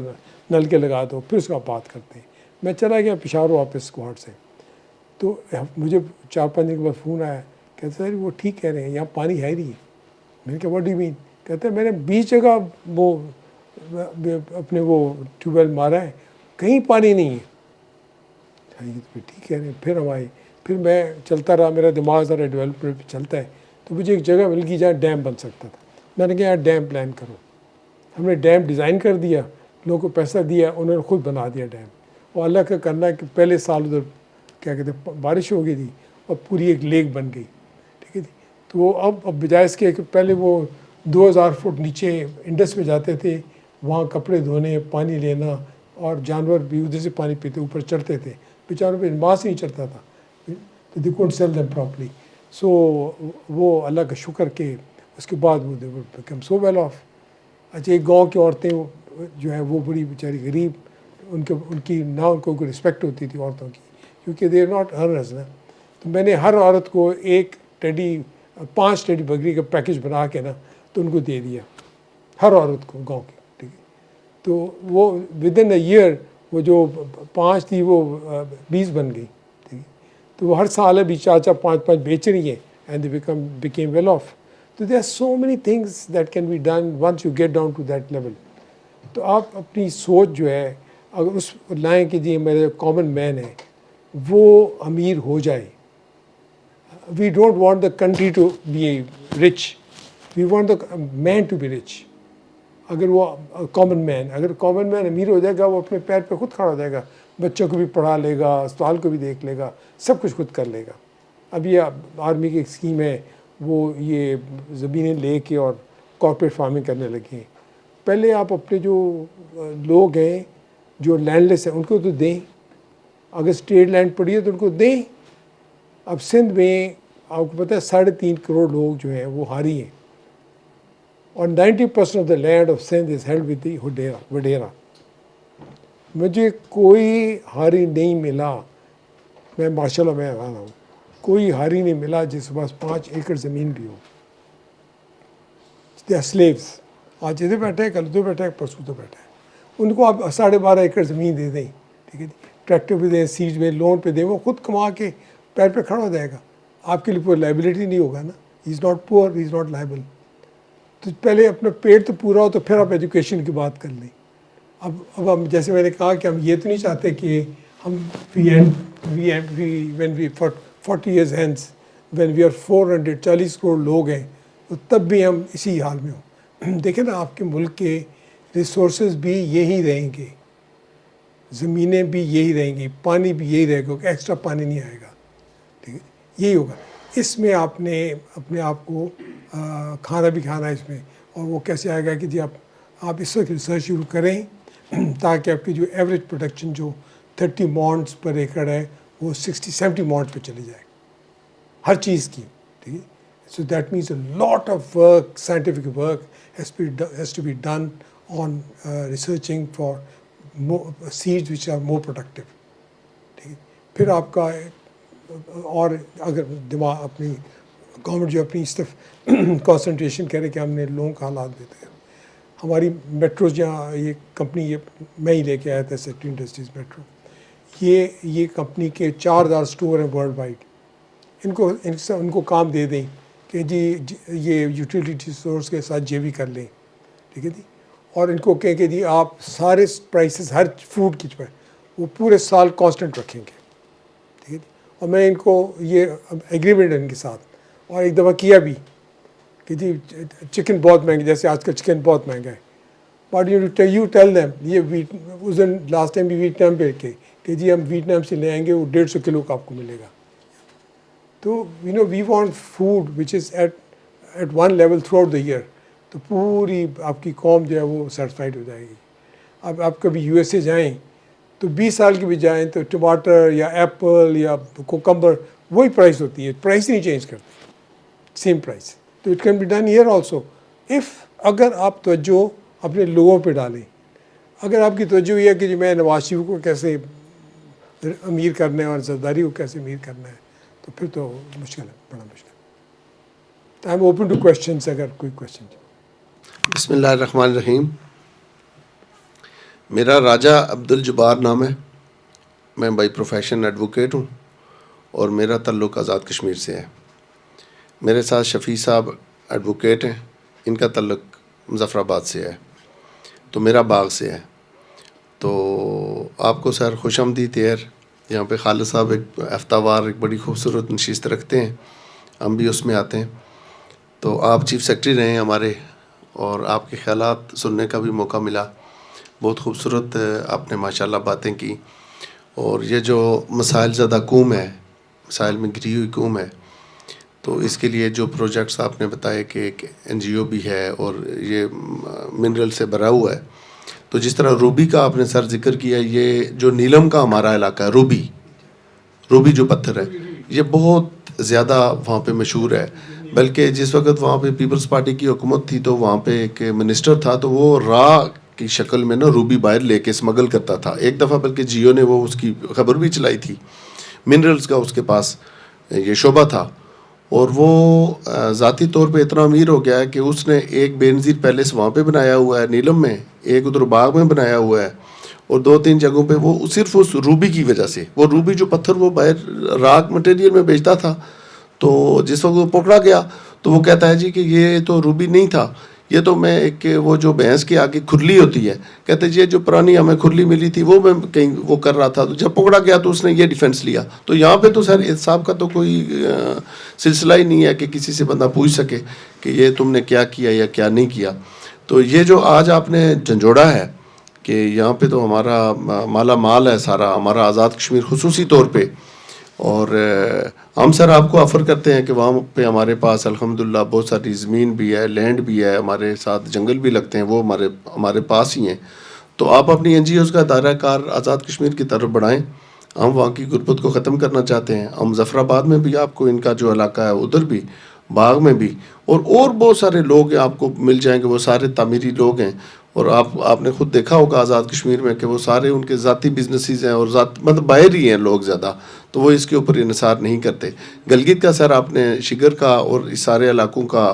नलके लगा दो, फिर उसका बात करते हैं। मैं चला गया पेशावर वापस कोहाट से। तो मुझे 4-5 दिन के बाद फ़ोन आया, कहते सर वो ठीक कह रहे हैं, यहाँ पानी है ही नहीं। मैंने कहा व्हाट डू यू मीन? कहते हैं मैंने 20 जगह वो अपने वो ट्यूबवेल मारा है, कहीं पानी नहीं है। ये तो ठीक कह रहे हैं। फिर हम आए, फिर मैं चलता रहा, मेरा दिमाग ज़रा डेवलपमेंट चलता है, तो मुझे एक जगह मिल गई जहाँ डैम बन सकता था। मैंने कहा यार डैम प्लान करो। हमने डैम डिज़ाइन कर दिया, लोगों को पैसा दिया, उन्होंने खुद बना दिया डैम। और अल्लाह का करना है कि पहले साल उधर क्या कहते हैं बारिश हो गई थी और पूरी एक लेक बन गई, ठीक है जी। तो वो अब बजाय इसके कि पहले वो 2000 फुट नीचे इंडस में जाते थे, वहाँ कपड़े धोने, पानी लेना, और जानवर भी उधर से पानी पीते ऊपर चढ़ते थे, बेचारों पे मांस नहीं चढ़ता था, तो they couldn't sell them properly. So वो अल्लाह का शुक्र के उसके बाद वो they became so well off. अच्छा, एक गाँव की औरतें जो है वो बड़ी बेचारी गरीब, उनकी ना उनको कोई रिस्पेक्ट होती थी औरतों की, क्योंकि दे आर नॉट अर्नर्स ना। तो मैंने हर औरत को 5 टेडी बकरी का पैकेज बना के ना तो उनको दे दिया, हर औरत को गांव की, ठीक है। तो वो विद इन अ ईयर वो जो 5 थी वो 20 बन गई, ठीक है। तो वो हर साल अभी 4-4, 5-5 बेच रही है and they became well off. तो there are so many things that can be done once you get down to that level. तो आप अपनी सोच जो है अगर उस लाएँ कि जी मेरे कॉमन मैन है वो अमीर हो जाए। We don't want the country to be rich, we want the man to be rich. अगर वो अगर कॉमन मैन अमीर हो जाएगा, वो अपने पैर पे खुद खड़ा हो जाएगा, बच्चों को भी पढ़ा लेगा, अस्पताल को भी देख लेगा, सब कुछ खुद कर लेगा। अब ये आर्मी की एक स्कीम है, वो ये ज़मीनें ले के और कॉर्पोरेट फार्मिंग करने लगी हैं। पहले आप अपने जो लोग हैं जो लैंडलेस हैं उनको तो दें, अगर स्टेट लैंड पड़ी है तो उनको दें। अब सिंध में आपको पता है 3.5 करोड़ लोग जो हैं वो हारी हैं, और 90% of the land of Sindh is held with the wadera. मुझे कोई हारी नहीं मिला, मैं माशाल्लाह मैं आ रहा हूँ, कोई हारी नहीं मिला जिसके पास 5 एकड़ ज़मीन भी हो। दे आर स्लेव्स, आज इधर बैठे हैं, कल उधर बैठे हैं, परसों तो बैठे हैं। उनको आप 12.5 एकड़ ज़मीन दे दें, ठीक है, ट्रैक्टर पे दें, सीड में लोन पे दें, वो खुद कमा के पैर पे खड़ा हो जाएगा। आपके लिए कोई लाइबिलिटी नहीं होगा ना, he is not poor, he is not liable. तो पहले अपना पेट तो पूरा हो तो फिर आप एजुकेशन की बात कर लें। अब हम जैसे मैंने कहा कि हम ये तो नहीं चाहते कि हम when we 40 years hence when we are 440 crore लोग हैं, तो तब भी हम इसी हाल में हो। देखें ना, आपके मुल्क के रिसोर्सेज भी यही रहेंगे, ज़मीनें भी यही रहेंगी, पानी भी यही रहेगा, एक्स्ट्रा पानी नहीं आएगा, ठीक है, यही होगा। इसमें आपने अपने आप को खाना भी खाना है इसमें, और वो कैसे आएगा कि जी आप इस वक्त रिसर्च शुरू करें ताकि आपकी जो एवरेज प्रोडक्शन जो 30 मॉन्ड्स पर एकड़ है वो 60-70 मॉन्ड्स पर चली जाए हर चीज़ की, ठीक है। So that means a lot of work, scientific work has to be done on researching for seeds which are more productive, ठीक है। फिर आपका और अगर दिमाग अपनी गवर्नमेंट जो अपनी इस तरफ कॉन्सेंट्रेशन करे कि हमने लोगों का हालात देते हैं, हमारी मेट्रो जहाँ ये कंपनी ये मैं ही लेके आया था सेक्रेटरी इंडस्ट्रीज़ मेट्रो, ये कंपनी के 4000 स्टोर हैं वर्ल्ड वाइड। इनको काम दे दें कि ये यूटिलिटी स्टोर्स के साथ जेवी कर लें, ठीक है जी। और इनको कहें कि जी आप सारे प्राइसेस हर फूड की जो है वो पूरे साल कांस्टेंट रखेंगे, ठीक है जी। और मैं इनको ये एग्रीमेंट है इनके साथ, और एक दफ़ा किया भी कि जी चिकन बहुत महंगे, जैसे आजकल चिकन बहुत महंगा है, बट यू टेल देम ये उस दिन लास्ट टाइम भी वियतनाम पे के कि जी हम वियतनाम से ले आएंगे, वो 150 किलो का आपको मिलेगा। तो we want food which is at one level throughout the year, तो पूरी आपकी कौम जो है वो सेटिस्फाइड हो जाएगी। अब आप कभी यूएसए जाएं तो 20 साल की भी जाएं तो टमाटर या एप्पल या कोकम्बर वही प्राइस होती है, प्राइस नहीं चेंज करती, सेम प्राइस। तो it can be done here also if अगर आप तवज्जो अपने लोगों पे डालें। अगर आपकी तवज्जो ये है कि मैं नवाज शरीफ को कैसे अमीर करना है और जरदारी को कैसे अमीर करना है, तो फिर तो मुश्किल है, बड़ा मुश्किल। I am open two questions, अगर कोई क्वेश्चन। बिस्मिल्लाहिर्रहमानिर्रहीम। मेरा राजा अब्दुल जब्बार नाम है। मैं बाई प्रोफेशन एडवोकेट हूँ और मेरा ताल्लुक़ आज़ाद कश्मीर से है। मेरे साथ शफ़ी साहब एडवोकेट हैं, इनका ताल्लुक़ मुज़फ़्फ़राबाद से है, तो मेरा बाग से है। तो आपको सर खुशामदीद यार। यहाँ पे खालिद साहब एक हफ्तावार एक बड़ी खूबसूरत नशिस्त रखते हैं, हम भी उसमें आते हैं। तो आप चीफ़ सेक्रेटरी रहे हैं हमारे, और आपके ख़यालात सुनने का भी मौका मिला। बहुत खूबसूरत आपने माशाल्लाह बातें की। और ये जो मसाइल ज़्यादा कौम है, मसाइल में घिरी हुई कौम है, तो इसके लिए जो प्रोजेक्ट्स आपने बताए कि एक NGO भी है और ये मिनरल से भरा हुआ है। तो जिस तरह रूबी का आपने सर जिक्र किया, ये जो नीलम का हमारा इलाका है, रूबी जो पत्थर है, ये बहुत ज़्यादा वहाँ पे मशहूर है। बल्कि जिस वक्त वहाँ पे पीपल्स पार्टी की हुकूमत थी, तो वहाँ पे एक मिनिस्टर था, तो वो रा की शक्ल में ना रूबी बाहर लेके स्मगल करता था। एक दफ़ा बल्कि जियो ने वो उसकी खबर भी चलाई थी। मिनरल्स का उसके पास ये शोबा था, और वो ज़ाती तौर पे इतना अमीर हो गया है कि उसने एक बेनज़ीर पैलेस वहाँ पे बनाया हुआ है नीलम में, एक उधर बाग में बनाया हुआ है, और 2-3 जगहों पे वो सिर्फ उस रूबी की वजह से, वो रूबी जो पत्थर वो बाहर राग मटेरियल में बेचता था। तो जिस वक्त वो पकड़ा गया तो वो कहता है जी कि ये तो रूबी नहीं था, ये तो मैं एक वो जो भैंस के आगे खुरली होती है, कहते जी ये जो पुरानी हमें खुरली मिली थी वो मैं कहीं वो कर रहा था। तो जब पकड़ा गया तो उसने ये डिफेंस लिया। तो यहाँ पे तो सर इंसाफ का तो कोई सिलसिला ही नहीं है कि किसी से बंदा पूछ सके कि ये तुमने क्या किया या क्या नहीं किया। तो ये जो आज आपने झंझोड़ा है कि यहाँ पे तो हमारा माला माल है सारा, हमारा आज़ाद कश्मीर खुसूसी तौर पे, और हम सर आपको ऑफ़र करते हैं कि वहाँ पे हमारे पास अल्हम्दुलिल्लाह बहुत सारी ज़मीन भी है, लैंड भी है, हमारे साथ जंगल भी लगते हैं, वो हमारे पास ही हैं। तो आप अपनी NGOs का दायरा कार आज़ाद कश्मीर की तरफ बढ़ाएं। हम वहाँ की गुर्बत को ख़त्म करना चाहते हैं। हम मुज़फ़्फ़राबाद में भी आपको इनका जो इलाका है उधर भी, बाग में भी, और बहुत सारे लोग आपको मिल जाएंगे, वो सारे तामीरी लोग हैं। और आपने खुद देखा होगा आज़ाद कश्मीर में कि वो सारे उनके ज़ाती बिजनेसेस हैं, और मतलब बाहर ही हैं लोग ज़्यादा, तो वो इसके ऊपर इन्हिसार नहीं करते। गलगित का सर आपने शिगर का और इस सारे इलाकों का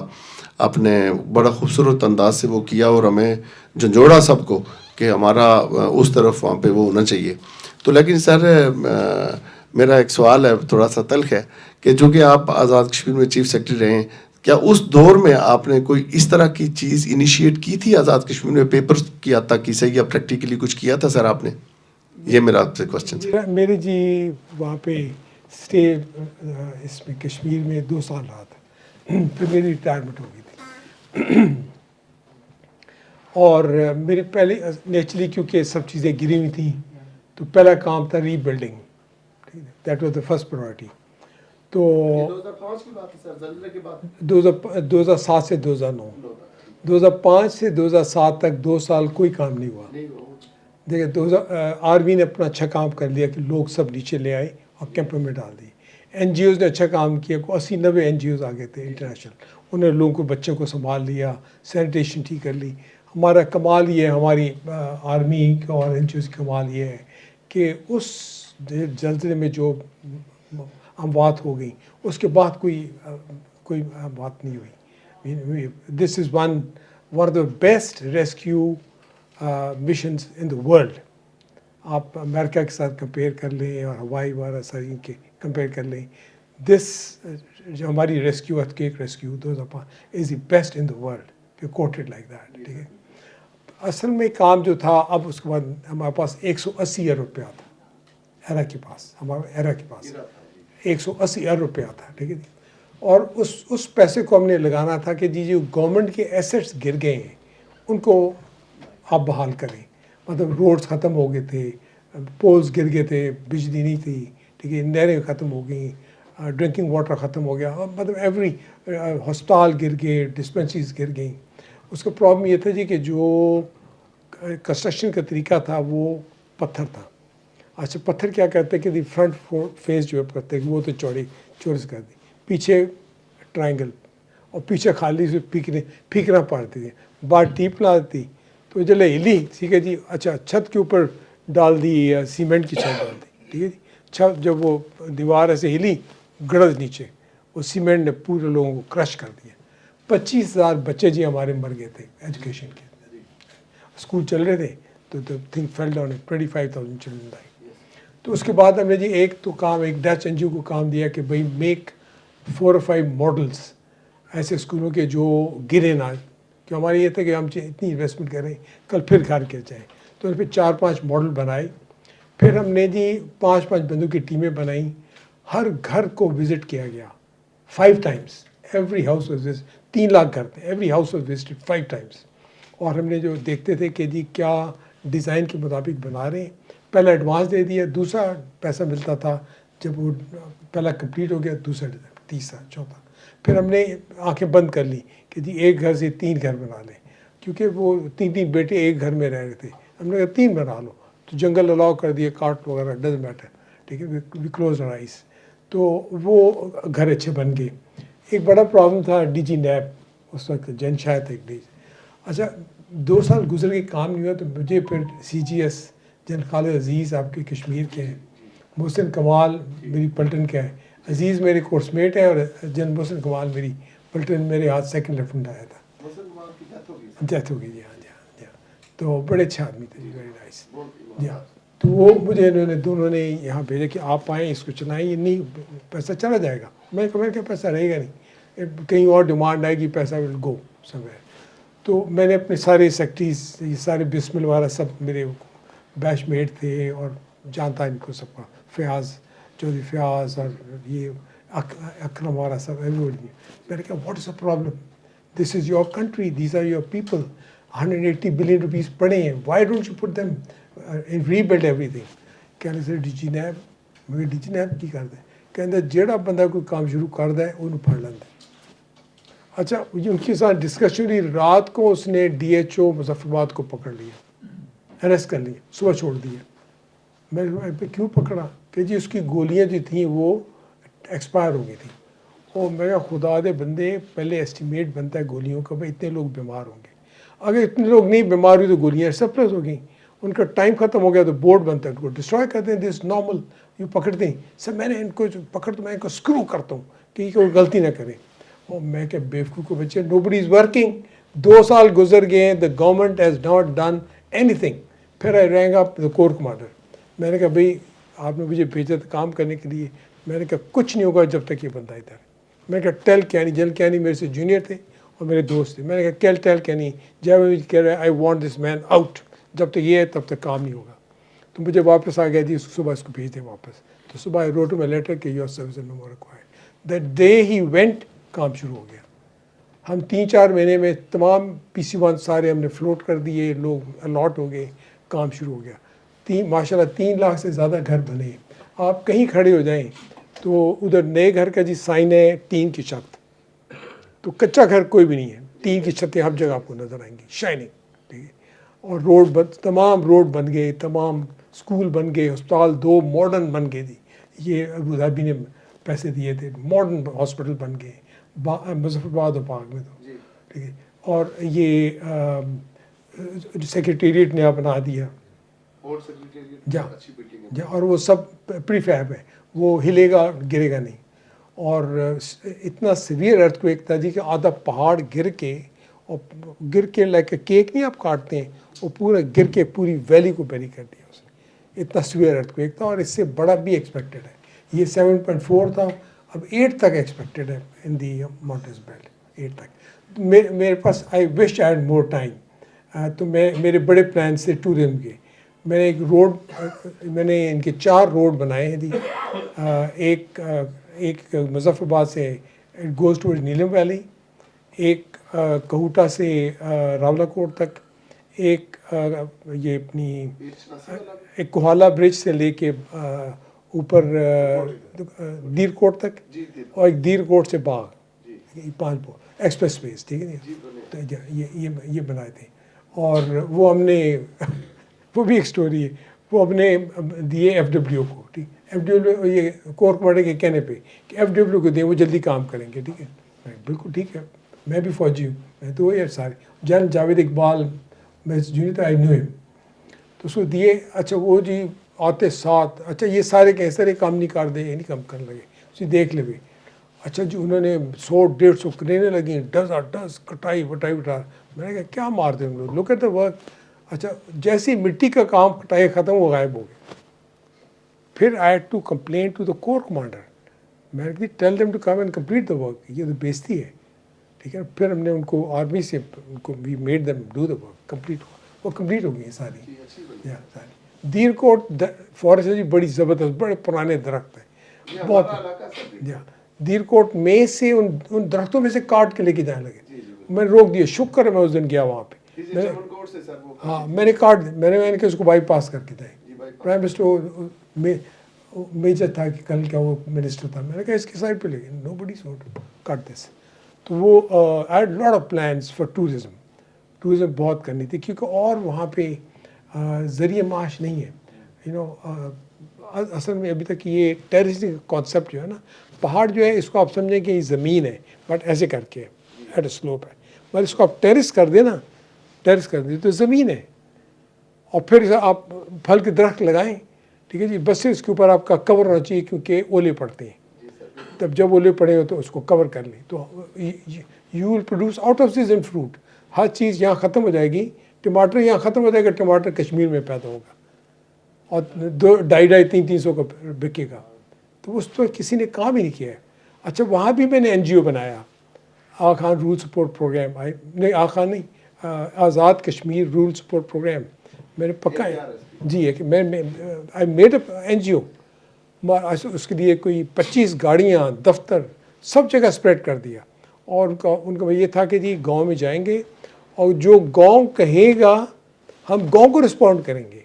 आपने बड़ा खूबसूरत अंदाज से वो किया, और हमें झंझोड़ा सबको कि हमारा उस तरफ वहाँ पे वो होना चाहिए। तो लेकिन सर मेरा एक सवाल है, थोड़ा सा तल्ख है, कि जो कि आप आज़ाद कश्मीर में चीफ सेक्रेटरी रहे हैं, क्या उस दौर में आपने कोई इस तरह की चीज़ इनिशिएट की थी आज़ाद कश्मीर में, पेपर की हद तक की सही, या प्रैक्टिकली कुछ किया था सर आपने? ये मेरा आपसे क्वेश्चन है। मेरे जी वहाँ पे स्टे इसमें कश्मीर में 2 साल रहा था, फिर मेरी रिटायरमेंट हो गई थी। और मेरे पहले नेचुरली क्योंकि सब चीज़ें गिरी हुई थी, तो पहला काम था rebuilding, that was the first priority. तो 2005 की बात है सर, ज़लज़ले के बाद 2007 से 2009, 2005 से 2007 तक 2 साल कोई काम नहीं हुआ। देखिए आर्मी ने अपना अच्छा काम कर लिया कि लोग सब नीचे ले आए और कैंपों में डाल दी। NGOs ने अच्छा काम किया, 80-90 NGOs आ गए थे इंटरनेशनल, उन्होंने लोगों को बच्चों को संभाल लिया, सैनिटेशन ठीक कर ली। हमारा कमाल ये है, हमारी आर्मी और NGOs की कमाल ये है कि उस जल्दे में जो अमवात हो गई उसके बाद कोई बात नहीं हुई। This is one one of the best rescue missions in the world. आप अमेरिका के साथ कंपेयर कर लें और हवाई वाला सारी के कंपेयर कर लें, दिस जो हमारी रेस्क्यू अर्थक्वेक रेस्क्यू दो is the best in the world, coated like that. ठीक है, असल में काम जो था, अब उसके बाद हमारे पास 180 अरब रुपया था एरा के पास, हमारा एरा के पास 180 अरब रुपया था। ठीक है जी, और उस पैसे को हमने लगाना था कि जी जो गवर्नमेंट के एसेट्स गिर गए हैं उनको आप बहाल करें। मतलब रोड्स ख़त्म हो गए थे, पोल्स गिर गए थे, बिजली नहीं थी, ठीक है, नहरें ख़त्म हो गई, ड्रिंकिंग वाटर ख़त्म हो गया, मतलब एवरी हस्पताल गिर गए, डिस्पेंसरीज गिर गई। उसका प्रॉब्लम ये था जी कि जो कंस्ट्रक्शन का तरीका था वो पत्थर था। अच्छा, पत्थर क्या करते कि फ्रंट फेस जो करते वो तो चौरस कर दी, पीछे ट्रायंगल, और पीछे खाली से फीकना पड़ती थी, बार टीप ला दी तो जले हिली, ठीक है जी। अच्छा, छत के ऊपर डाल दी, सीमेंट की छत डाल दी, ठीक है जी। छत जब वो दीवार ऐसे हिली, गड़ज नीचे, वो सीमेंट ने पूरे लोगों को क्रश कर दिया। 25,000 बच्चे जी हमारे मर गए थे एजुकेशन के, स्कूल चल रहे थे तो thing fell down, 25,000 children die. तो उसके बाद हमने जी एक तो काम, एक डच एनजीओ को काम दिया कि भाई मेक 4 or 5 मॉडल्स ऐसे स्कूलों के जो गिरे ना, कि हमारी ये था कि हम इतनी इन्वेस्टमेंट करें कल फिर घर के जाएँ। तो उन पर 4-5 मॉडल बनाए। फिर हमने जी 5-5 बंदों की टीमें बनाई, हर घर को विज़िट किया गया 5 times, every house was visit, 3 lakh घर थे, every house was visited 5 times. और हमने जो देखते थे कि जी क्या डिज़ाइन के मुताबिक बना रहे हैं, पहला एडवांस दे दिया, दूसरा पैसा मिलता था जब वो पहला कंप्लीट हो गया, दूसरा, तीसरा, चौथा। फिर हमने आंखें बंद कर ली कि जी एक घर से 3 घर बना लें, क्योंकि वो 3-3 बेटे एक घर में रह रहे थे। हमने कहा 3 बना लो, तो जंगल अलाउ कर दिए, काट वगैरह, डजंट मैटर, ठीक है, वी क्लोज आवर आइज। तो वो घर अच्छे बन गए। एक बड़ा प्रॉब्लम था डीजी नैब, उस वक्त जन शायद एक डीजी। अच्छा, 2 साल गुजर के काम नहीं हुआ, तो मुझे फिर CGS जन खालिद अजीज़ आपके कश्मीर के हैं, मोहसिन कमाल मेरी पलटन का है, अजीज़ मेरे कोर्समेट है, और जन मोहसिन कमाल मेरी पलटन मेरे हाथ सेकंड लेफ्टिनेंट आया था। डेथ हो गई जी, हाँ जी, हाँ जी, हाँ। तो बड़े अच्छे आदमी थे जी, वेरी नाइस जी, हाँ। तो वो मुझे इन्होंने दोनों ने यहाँ भेजा कि आप आएँ, इसको चलाएँ, ये नहीं पैसा चला जाएगा। मैं क्या पैसा रहेगा नहीं, कहीं और डिमांड आएगी, पैसा विल गो समवेयर। तो मैंने अपने सारे सेक्रेटरीज, ये सारे बिस्मिल वाला सब मेरे बैचमेट थे, और जानता इनको सबका, फयाज चौधरी फयाज, और ये अकरम वाला सब, एवरीबॉडी। मैंने कहा what is the problem, this is your country, these are your people, 180 billion rupees पड़े हैं, why don't you put them in rebuild everything. कहने से डीजी नैब, मैं डीजी नैब की करते, कहते जेड़ा बंदा कोई काम शुरू करता है उन्होंने फड़ लेंदा। अच्छा, उनके साथ डिस्कशन हुई, रात को उसने DHO मुजफ्फराबाद को पकड़ लिया, अरेस्ट कर लिया, सुबह छोड़ दिया। मैं क्यों पकड़ा, कि जी उसकी गोलियां जो थी वो एक्सपायर हो गई थी। और मैं खुदा दे बंदे, पहले एस्टिमेट बनता है गोलियों का, भाई इतने लोग बीमार होंगे, अगर इतने लोग नहीं बीमार हुए तो गोलियाँ सरप्लस हो गई, उनका टाइम ख़त्म हो गया तो बोर्ड बनता है, उनको डिस्ट्रॉय करते हैं, दिस नॉर्मल, यू पकड़ते हैं सर। मैंने इनको पकड़, तो मैं इनको स्क्रू करता हूँ कि कोई गलती ना करें। और मैं क्या बेवकूफ़ को बच्चे, नोबडी इज़ वर्किंग, 2 साल गुजर गए, the government has not done anything. फिर I rang up the core commander, मैंने कहा भाई आपने मुझे भेजा था काम करने के लिए, मैंने कहा कुछ नहीं होगा जब तक ये बंदा इधर। मैंने कहा टेल कैनी, जल कैनी मेरे से जूनियर थे और मेरे दोस्त थे, मैंने कहा टेल कैनी, जब कह रहे I want this man out, जब तक ये है तब तक काम नहीं होगा। तो मुझे वापस आ गया जी, सुबह इसको भेज दें वापस। तो सुबह आई रोट माई लेटर कि your service no more required. That day he went, काम शुरू हो गया। हम 3-4 महीने में तमाम PC1 सारे हमने फ्लोट कर दिए, लोग अलॉट हो गए, काम शुरू हो गया। माशाल्लाह 3 लाख से ज़्यादा घर बने। आप कहीं खड़े हो जाएं तो उधर नए घर का जी साइन है, टीन की छत, तो कच्चा घर कोई भी नहीं है, टीन की छतें हर जगह आपको नज़र आएंगी, शाइनिंग, ठीक है। और रोड तमाम रोड बन गए, तमाम स्कूल बन गए, अस्पताल 2 मॉडर्न बन गए जी, ये अबू धाबी ने पैसे दिए थे, मॉडर्न हॉस्पिटल बन गए मुजफ्फराबाद और पाक में, तो ठीक है। और ये सेक्रेटेरिएट नया बना दिया, जा, और वो सब प्रीफैब है, वो हिलेगा गिरेगा नहीं। और इतना सीवियर अर्थक्वेक था जी कि आधा पहाड़ गिर के और गिर के लाइक केक नहीं आप काटते हैं, वो पूरा गिर के पूरी वैली को बेरी कर दिया उसने। इतना सीवियर अर्थक्वेक था और इससे बड़ा भी एक्सपेक्टेड है। ये 7.4 था, अब 8 तक एक्सपेक्टेड है इन दी माउंटेन्स बेल्ट, 8 तक। मेरे पास I wish I had more time, तो मेरे बड़े प्लान थे टूरिज्म के। मैंने एक रोड, मैंने इनके 4 रोड बनाए हैं दी। एक मुजफ्फराबाद से it goes towards Neelam valley, एक कहूटा से रावलाकोट तक, एक ये अपनी एक कोहाला ब्रिज से लेके ऊपर दीरकोट तक, और एक दीरकोट से बाग, ये 5 एक्सप्रेस वेज, ठीक है नहीं, तो ये बनाए थे। और वो हमने वो भी एक स्टोरी है, वो हमने दिए FW को, ठीक, FW ये कोर कमांडर के कहने पे कि FW को दें, वो जल्दी काम करेंगे, ठीक है। बिल्कुल ठीक है, मैं भी फौजी हूँ, मैं तो यार सारे जन जावेद इकबाल, मैं जूनियर था, आई न्यू हिम, तो उसको दिए। अच्छा वो जी आते साथ, अच्छा ये सारे कैसे सारे काम नहीं कर दे, ये नहीं काम करने लगे, उसी देख ले भी। अच्छा जी उन्होंने 100-150 क्रेनें लगी, डस कटाई वटाई उठा। मैंने कहा क्या मारते हैं लोग, लुक एट द वर्क। अच्छा जैसी मिट्टी का काम कटाई ख़त्म, वो गायब हो गए। फिर I had to complain to the core commander, मैंने कहा tell them to come and complete the work, ये तो बेइज्जती है, ठीक है। फिर हमने उनको आर्मी से उनको we made them do the work, complete हुआ, वो कंप्लीट हो गई सारी, या सारी। दीरकोट फॉरेस्ट है जी, बड़ी ज़बरदस्त, बड़े पुराने दरख्त हैं, बहुत। या दीरकोट में से उन दरख्तों में से काट के लेके जाने लगे, मैंने रोक दिया। शुक्र है मैं उस दिन गया वहाँ पे, हाँ मैंने मैंने कि उसको बाईपास करके जाए। प्राइम मिनिस्टर मेजर था कि कल क्या वो मिनिस्टर था, मैंने कहा इसकी साइड पे लेके, nobody thought cut this. तो वो I had lot of plans for tourism बहुत करनी थी, क्योंकि और वहाँ पे ज़रिए माश नहीं है, यू नो। असल में अभी तक ये टेरेसिंग कॉन्सेप्ट जो है ना, पहाड़ जो है इसको आप समझें कि ये ज़मीन है, बट ऐसे करके एट स्लोप है, मगर इसको आप टेरिस कर देना, टेरिस कर दे तो ज़मीन है। और फिर आप फल के दरख्त लगाएं, ठीक है जी, बस से उसके ऊपर आपका कवर होना चाहिए, क्योंकि ओले पड़ते हैं। तब जब ओले पड़े हो तो उसको कवर कर लें, तो you will produce out of season fruit. हर चीज़ यहाँ ख़त्म हो जाएगी, टमाटर यहाँ ख़त्म हो जाएगा, टमाटर कश्मीर में पैदा होगा और 2-250-300 का बिकेगा। तो उस पर किसी ने काम ही नहीं किया है। अच्छा वहाँ भी मैंने NGO बनाया, आगा खान रूरल सपोर्ट प्रोग्राम, नहीं आगा खान नहीं, Azad Kashmir rural support programme मैंने पक्का है जी, है कि मैं आई मेड NGO। उसके लिए कोई 25 गाड़ियाँ, दफ्तर सब जगह स्प्रेड कर दिया। और उनका ये था कि जी गांव में जाएंगे और जो गांव कहेगा हम गांव को रिस्पॉन्ड करेंगे।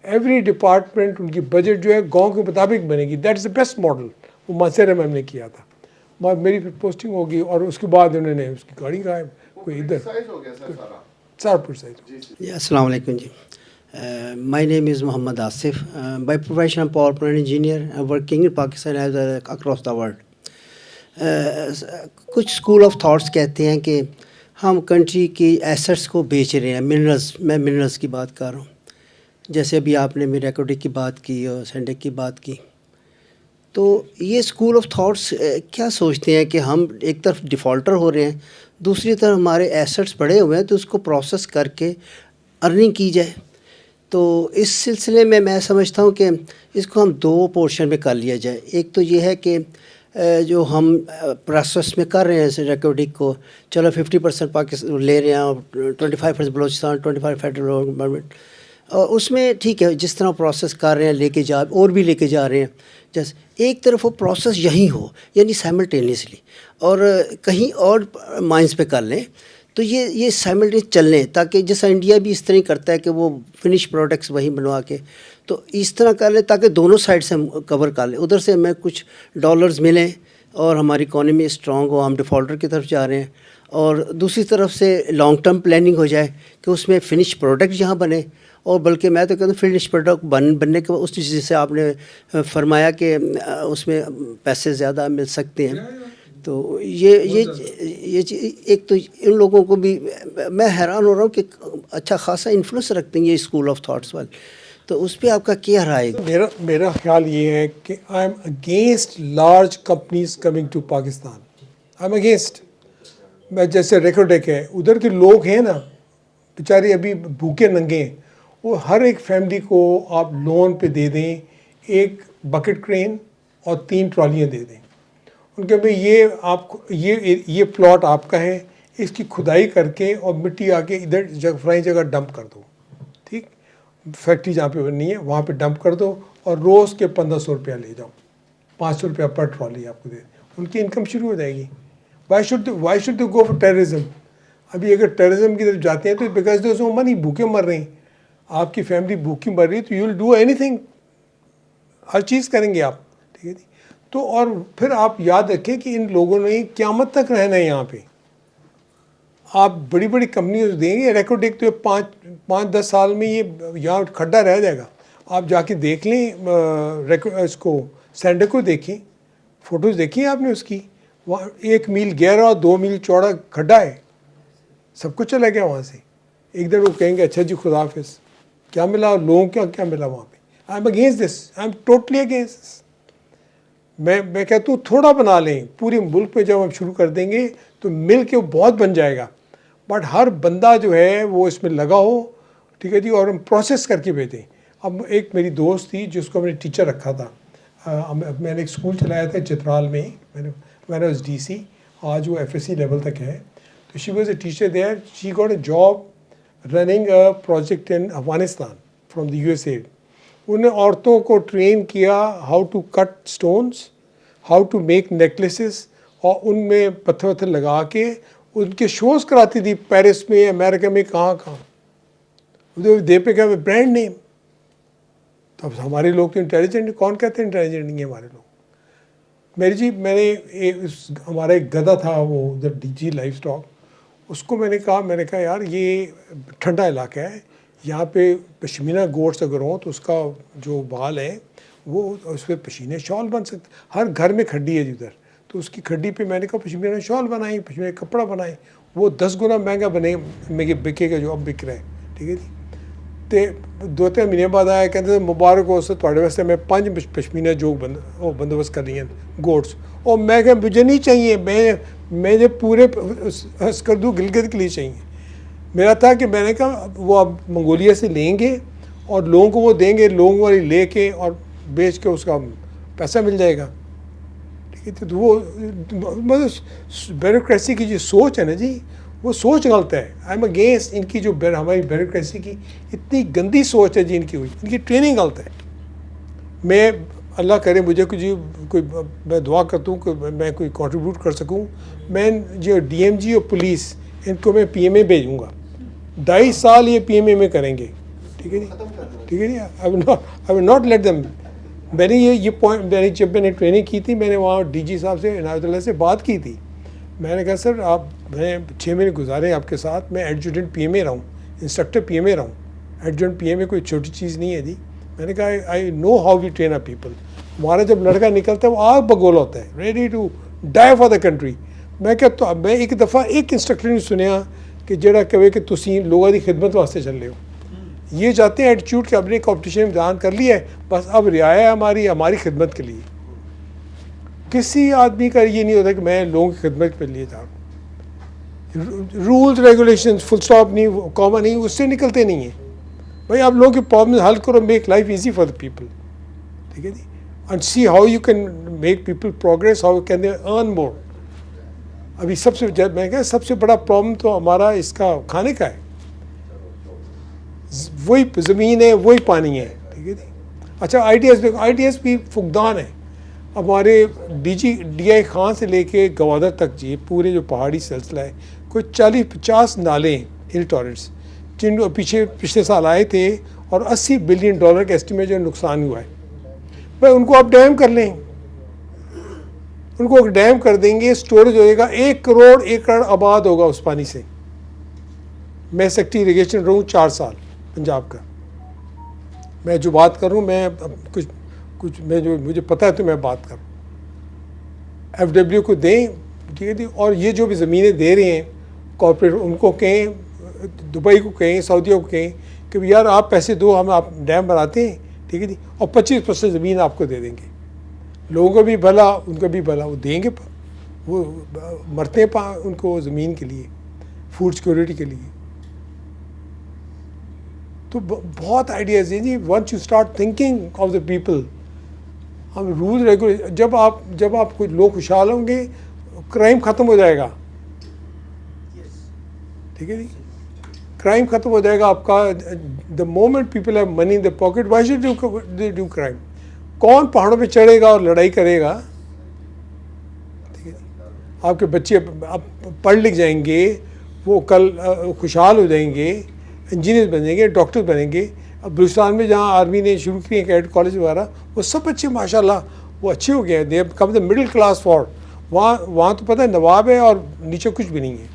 एवरी डिपार्टमेंट उनकी बजट जो है गांव के मुताबिक बनेगी, that is the best model. वो मासेरा में हमने किया था, मेरी फिर पोस्टिंग होगी और उसके बाद उन्होंने उसकी गाड़ी का कोई इधर सारा प्रोसेस। अस्सलाम वालेकुम जी। My name is Muhammad Asif. By profession, I'm power plant engineer. I'm working in Pakistan as across the world. कुछ स्कूल ऑफ थॉट्स कहते हैं कि हम कंट्री की एसेट्स को बेच रहे हैं, मिनरल्स, मैं मिनरल्स की बात कर रहा हूँ। जैसे अभी आपने मीराकोटिक की बात की और सैंडेक की बात की, तो ये स्कूल ऑफ थॉट्स क्या सोचते हैं कि हम एक तरफ डिफ़ॉल्टर हो रहे हैं, दूसरी तरफ हमारे एसेट्स बढ़े हुए हैं, तो उसको प्रोसेस करके अर्निंग की जाए। तो इस सिलसिले में मैं समझता हूँ कि इसको हम 2 पोर्शन में कर लिया जाए। एक तो ये है कि जो हम प्रोसेस में कर रहे हैं रिकॉर्डिंग को, चलो 50% पाकिस्तान ले रहे हैं, 25% बलोचिस्तान, 25 फेडरल गवर्नमेंट, और उसमें ठीक है जिस तरह प्रोसेस कर रहे हैं लेके जा, और भी लेके जा रहे हैं। जैसे एक तरफ वो प्रोसेस यहीं हो, यानी साइमल्टेनियसली, और कहीं और माइंस पे कर लें, तो ये साइमल्टेनियस चल लें, ताकि जैसा इंडिया भी इस तरह ही करता है कि वो फिनिश प्रोडक्ट्स वहीं बनवा के, तो इस तरह कर लें ताकि दोनों साइड से हम कवर कर लें। उधर से हमें कुछ डॉलर्स मिलें और हमारी इकोनॉमी स्ट्रॉन्ग हो, हम डिफ़ॉल्टर की तरफ जा रहे हैं, और दूसरी तरफ से लॉन्ग टर्म प्लानिंग हो जाए कि उसमें फ़िनिश प्रोडक्ट यहाँ बने। और बल्कि मैं तो कहता हूँ फिनिश प्रोडक्ट बनने के बाद उस चीज़ से आपने फरमाया कि उसमें पैसे ज़्यादा मिल सकते हैं, तो ये एक तो इन लोगों को भी मैं हैरान हो रहा हूँ कि अच्छा खासा इन्फ्लुएंस रखते हैं ये स्कूल ऑफ थॉट्स वाले, तो उस पर आपका क्या राय है? मेरा ख्याल ये है कि I am against large companies coming to Pakistan, I am against. मैं जैसे रेकोडेक है, उधर के लोग हैं ना बेचारे अभी भूखे नंगे हैं, वो हर एक फैमिली को आप लोन पे दे दें, एक बकेट क्रेन और 3 ट्रॉलियाँ दे दें, उनके भाई ये आपको ये प्लॉट आपका है, इसकी खुदाई करके और मिट्टी आके इधर फलानी जगह डंप कर दो, ठीक, फैक्ट्री जहाँ पे बननी है वहाँ पे डंप कर दो और रोज़ के 1500 रुपया ले जाओ, 500 रुपया पर ट्रॉली आपको दे, उनकी इनकम शुरू हो जाएगी। Why should they go for terrorism? अभी अगर टेररिज्म की तरफ जाते हैं तो बिकॉज दे सो मनी, भूखे मर रहे हैं, आपकी फैमिली भूखी मर रही है, तो यू विल डू एनीथिंग, हर चीज़ करेंगे आप, ठीक है जी। तो और फिर आप याद रखें कि इन लोगों ने क़यामत तक रहना है यहाँ पे। आप बड़ी बड़ी कंपनियों को देंगे, रेकोडेक तो 5-10 साल में ये यहाँ खड्डा रह जाएगा। आप जाके देख लें, इसको सैंडक को देखें, फ़ोटोज़ देखी आपने उसकी, वहाँ 1 मील गहरा और 2 मील चौड़ा खड्डा है, सब कुछ चला गया वहाँ से। एक दिन वो कहेंगे अच्छा जी खुदा हाफिज़, क्या मिला लोगों को, क्या मिला वहाँ पे? आई am against this, I am totally against this. मैं कहता हूँ थोड़ा बना लें, पूरे मुल्क में जब हम शुरू कर देंगे तो मिल के वो बहुत बन जाएगा, बट हर बंदा जो है वो इसमें लगा हो, ठीक है जी, और हम प्रोसेस करके भेजें। अब एक मेरी दोस्त थी जिसको मैंने टीचर रखा था, मैंने एक स्कूल चलाया था चित्राल में, मैंने उस DC, आज वो FSC लेवल तक है। तो she was a teacher there, she got a job running a project in Afghanistan from the USAID। उन्हें औरतों को ट्रेन किया how to cut stones, how to make necklaces, और उनमें पत्थर वत्थर लगा के उनके शोज़ कराती थी पेरिस में, अमेरिका में, कहाँ दे पे क्या ब्रांड नेम। तो अब हमारे लोग तो इंटेलिजेंट, कौन कहते हैं इंटेलिजेंट नहीं है हमारे लोग। हमारा एक गधा था वो उधर DG लाइफ स्टॉक, उसको मैंने कहा यार ये ठंडा इलाका है, यहाँ पे पश्मीना गोट्स अगर हों तो उसका जो बाल है वो उस पर पश्मीना शॉल बन सकते, हर घर में खड्डी है जिधर, तो उसकी खड्डी पे मैंने कहा पश्मीना शॉल बनाई, पश्मीना कपड़ा बनाए, वो 10 गुना महंगा बने बिकेगा जो अब बिक रहा है, ठीक है जी। तो 2-3 महीने बाद आया, कहते मुबारक हो सर थोड़े वास्ते मैं 5 पश्मीना जो बंदोबस्त कर रही हैं गोट्स, और मैं क्या मुझे नहीं चाहिए, मैं जो पूरे कर दूँ गिलगित के लिए चाहिए। मेरा था कि मैंने कहा वो अब मंगोलिया से लेंगे और लोगों को वो देंगे, लोगों वाली ले के और बेच के उसका पैसा मिल जाएगा, ठीक है। तो वो मतलब ब्यूरोक्रेसी की जो सोच है ना जी, वो सोच गलत है। आई एम अगेंस्ट इनकी जो हमारी ब्यूरोक्रेसी की इतनी गंदी सोच है जी इनकी हुई, इनकी ट्रेनिंग गलत है। मैं अल्लाह करे मुझे कोई मैं दुआ करता हूँ कि मैं कोई कंट्रीब्यूट कर सकूँ। मैं जो DMG और पुलिस इनको मैं PMA भेजूँगा, 2.5 साल ये PMA में करेंगे, ठीक है जी, ठीक है जी। I will not let them. मैंने ये पॉइंट जब मैंने ट्रेनिंग की थी, मैंने वहाँ DG साहब से इनायतुल्लाह से बात की थी। मैंने कहा सर मैं 6 महीने गुजारे आपके साथ, मैं एडजुटेंट PMA रहा हूँ, इंस्ट्रक्टर PMA रहा हूँ, एडजुटेंट PMA कोई छोटी चीज़ नहीं है जी। मैंने कहा I know how we train a people. हमारा जब लड़का निकलता है वो आग बगोला होता है, ready to die for the country. मैं कहता हूँ मैं एक दफ़ा एक इंस्ट्रक्टर ने सुनिया कि जरा कहे कि तुसी लोगों की खिदमत वास्ते चल रहे हो, ये जाते हैं एटीट्यूड के अपने कॉम्पिटिशन में दान कर लिया है, बस अब रियाया हमारी खिदमत के लिए। किसी आदमी का ये नहीं होता कि मैं लोगों की खिदमत के लिए जा रहा हूँ। रूल्स रेगुलेशन फुल स्टॉप नहीं, कॉमन नहीं, उससे निकलते नहीं हैं भाई। आप लोगों के प्रॉब्लम हल करो, make life easy for the people, ठीक है जी, and see how you can make people progress, how can they earn more. अभी मैं कह सबसे बड़ा प्रॉब्लम तो हमारा इसका खाने का है, वही ज़मीन है, वही पानी है, ठीक है जी। अच्छा ITS भी फुकदान है। हमारे DI खान से लेके गवादर तक जी पूरे जो पहाड़ी सिलसिला है, कोई 40-50 नाले हैं, हिल टॉरेंट्स, जिनको पिछले साल आए थे और $80 बिलियन का एस्टिमेट जो नुकसान हुआ है। भाई उनको आप डैम कर लें, उनको डैम कर देंगे, स्टोरेज हो जाएगा, 1 करोड़ एकड़ आबाद होगा उस पानी से। मैं सेक्रेटरी इरीगेशन रहूँ 4 साल पंजाब का, मैं जो बात करूँ मैं कुछ मैं जो मुझे पता है तो मैं बात करूँ। FW को दें, ठीक है जी, और ये जो भी ज़मीनें दे रहे हैं कॉर्पोरेट, उनको कहें, दुबई को कहें, सऊदीया को कहें कि यार आप पैसे दो, हम आप डैम बनाते हैं, ठीक है जी, और 25% ज़मीन आपको दे देंगे। लोगों का भी भला, उनका भी भला, वो देंगे, वो मरते हैं उनको ज़मीन के लिए, फूड सिक्योरिटी के लिए। तो बहुत आइडियाज़ हैं जी। Once you start thinking of the people, हम रूल रेगुलेशन, जब आप कुछ लोग खुशहाल होंगे, क्राइम ख़त्म हो जाएगा। ठीक है जी, क्राइम ख़त्म हो जाएगा आपका। The moment people have money in the pocket, why should they do crime? कौन पहाड़ों पे चढ़ेगा और लड़ाई करेगा? ठीक है, आपके बच्चे अब पढ़ लिख जाएंगे, वो कल खुशहाल हो जाएंगे, इंजीनियर बनेंगे, डॉक्टर बनेंगे। अब बलूचिस्तान में जहाँ आर्मी ने शुरू किए कैडेट कॉलेज वगैरह, वो सब बच्चे माशाल्लाह वो अच्छे हो गए। They come the middle class for. वहाँ तो पता है नवाब है और नीचे कुछ भी नहीं है।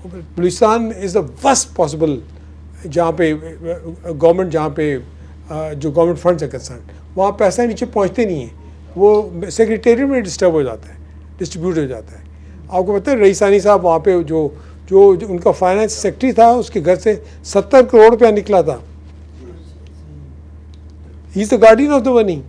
Balochistan is the worst possible जहाँ पे गवर्नमेंट, जहाँ पे जो गवर्नमेंट फंड्स है कंसर्न, वहाँ पैसा नीचे पहुँचते नहीं है, वो सेक्रेटेरिएट में डिस्टर्ब हो जाता है, डिस्ट्रीब्यूट हो जाता है। आपको पता है रईसानी साहब वहाँ पे जो उनका फाइनेंस सेक्रेटरी था, उसके घर से 70 करोड़ रुपया निकला था। He is the guardian of the money.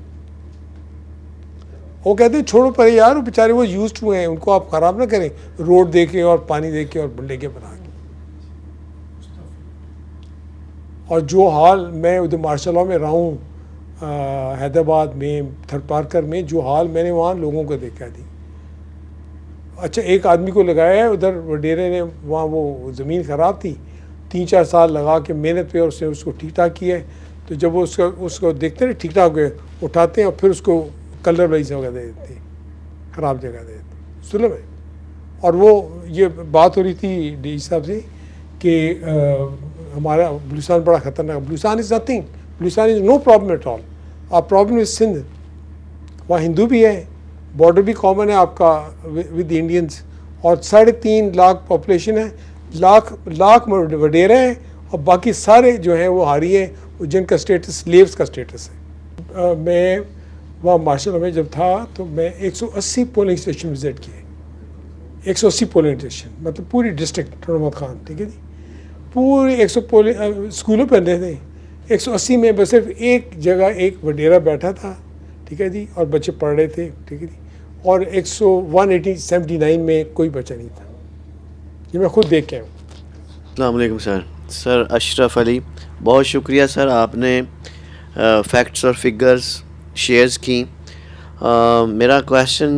वो कहते हैं छोड़ो पर यार, वो बेचारे वो यूज्ड हुए हैं, उनको आप ख़राब ना करें रोड दे के और पानी दे के और बिल्डिंगें बना के। और जो हाल मैं उधर मार्शल लॉ में रहा हूँ, हैदराबाद में, थरपारकर में, जो हाल मैंने वहाँ लोगों को देखा थी। अच्छा, एक आदमी को लगाया है उधर वडेरे ने, वहाँ वो ज़मीन ख़राब थी, 3-4 साल लगा के मेहनत पे उसने उसको ठीक ठाक किया है। तो जब वो उसको देखते हैं ठीक ठाक हुए, उठाते हैं और फिर उसको कलर वाइज जगह दे देते हैं, ख़राब जगह दे देते हैं, सुलभ है। और वो ये बात हो रही थी डी साहब से कि हमारा बलूचिस्तान बड़ा ख़तरनाक। Balochistan is nothing, Balochistan is no problem at all. Our problem is Sindh. वहाँ हिंदू भी है, बॉर्डर भी कॉमन है आपका विद इंडियंस, और 3.5 लाख पॉपुलेशन है। लाख वडेरे हैं और बाकी सारे जो हैं वो हारी हैं, जिनका स्टेटस स्लेव्स का स्टेटस है। मैं वहाँ मार्शल में जब था तो मैं 180 पोलिंग स्टेशन विजिट किए। 180 पोलिंग स्टेशन मतलब पूरी डिस्ट्रिक्ट मोहम्मद खान, ठीक है जी, पूरे 100 पोलिंग स्कूलों पर रहते थे। 180 में बस सिर्फ एक जगह एक वडेरा बैठा था, ठीक है जी, और बच्चे पढ़ रहे थे, ठीक है जी। और 179 में कोई बच्चा नहीं था। ये मैं खुद देख के आया हूँ। अस्सलाम वालेकुम सर अशरफ अली, बहुत शुक्रिया सर, आपने फैक्ट्स और फिगर्स शेयर्स की। मेरा क्वेश्चन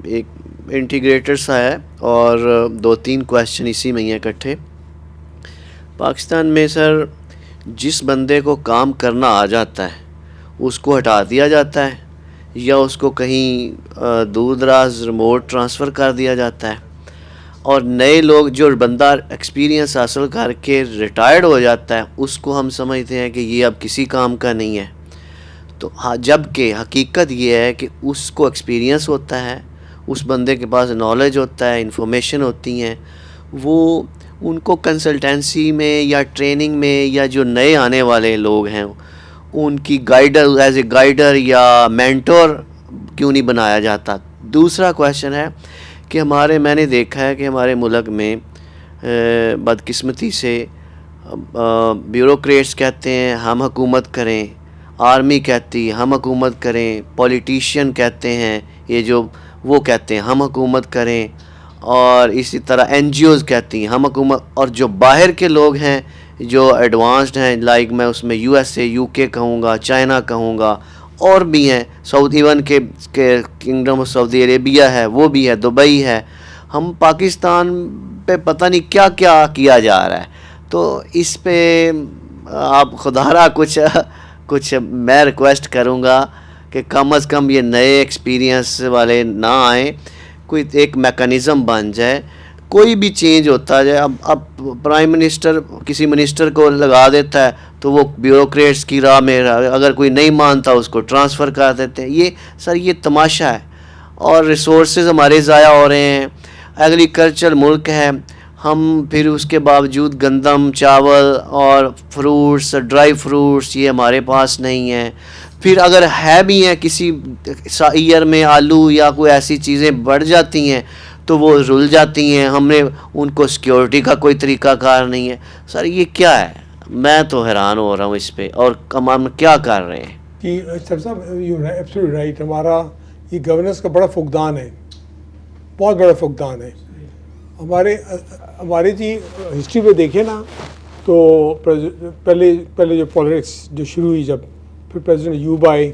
एक इंटीग्रेटेड सा है और 2-3 क्वेश्चन इसी में ही हैं इकट्ठे। पाकिस्तान में सर जिस बंदे को काम करना आ जाता है उसको हटा दिया जाता है या उसको कहीं दूर दराज रिमोट ट्रांसफ़र कर दिया जाता है, और नए लोग जो बंदा एक्सपीरियंस हासिल करके रिटायर्ड हो जाता है उसको हम समझते हैं कि ये अब किसी काम का नहीं है। तो हाँ, जबकि हकीकत ये है कि उसको एक्सपीरियंस होता है, उस बंदे के पास नॉलेज होता है, इंफॉर्मेशन होती हैं, वो उनको कंसल्टेंसी में या ट्रेनिंग में या जो नए आने वाले लोग हैं उनकी गाइडर एज ए गाइडर या मेंटोर क्यों नहीं बनाया जाता। दूसरा क्वेश्चन है कि मैंने देखा है कि हमारे मुल्क में बदकिस्मती से ब्यूरोक्रेट्स कहते हैं हम हुकूमत करें, आर्मी कहती है हम हुकूमत करें, पॉलिटिशियन कहते हैं ये जो वो कहते हैं हम हुकूमत करें, और इसी तरह NGOs कहती हैं हम हुकूमत। और जो बाहर के लोग हैं जो एडवांस्ड हैं, लाइक मैं उसमें USA UK कहूँगा, चाइना कहूँगा, और भी हैं, इवन के किंगडम ऑफ सऊदी अरेबिया है, वो भी है, दुबई है। हम पाकिस्तान पे पता नहीं क्या क्या किया जा रहा है। तो इस पे आप खुदारा कुछ मैं रिक्वेस्ट करूँगा कि कम अज़ कम ये नए एक्सपीरियंस वाले ना आए, कोई एक मेकनिज़म बन जाए, कोई भी चेंज होता जाए। अब प्राइम मिनिस्टर किसी मिनिस्टर को लगा देता है तो वो ब्यूरोक्रेट्स की राह में, अगर कोई नहीं मानता उसको ट्रांसफ़र कर देते हैं। ये तमाशा है और रिसोर्सेज हमारे ज़ाया हो रहे हैं। एग्रीकल्चर मुल्क है हम, फिर उसके बावजूद गंदम, चावल और फ्रूट्स, ड्राई फ्रूट्स ये हमारे पास नहीं है। फिर अगर है भी हैं किसी ईयर में आलू या कोई ऐसी चीज़ें बढ़ जाती हैं तो वो रुल जाती हैं, हमने उनको सिक्योरिटी का कोई तरीक़ाकार नहीं है। सर ये क्या है, मैं तो हैरान हो रहा हूँ इस पे, और हम क्या कर रहे हैं कि सर साहब यू एब्सोल्युटली राइट, हमारा ये गवर्नेंस का बड़ा फुकदान है। बहुत बड़ा फुकदान है। हमारे जी हिस्ट्री में देखें ना तो पहले जो पॉलिटिक्स जो शुरू हुई, जब फिर प्रेसिडेंट यूब आए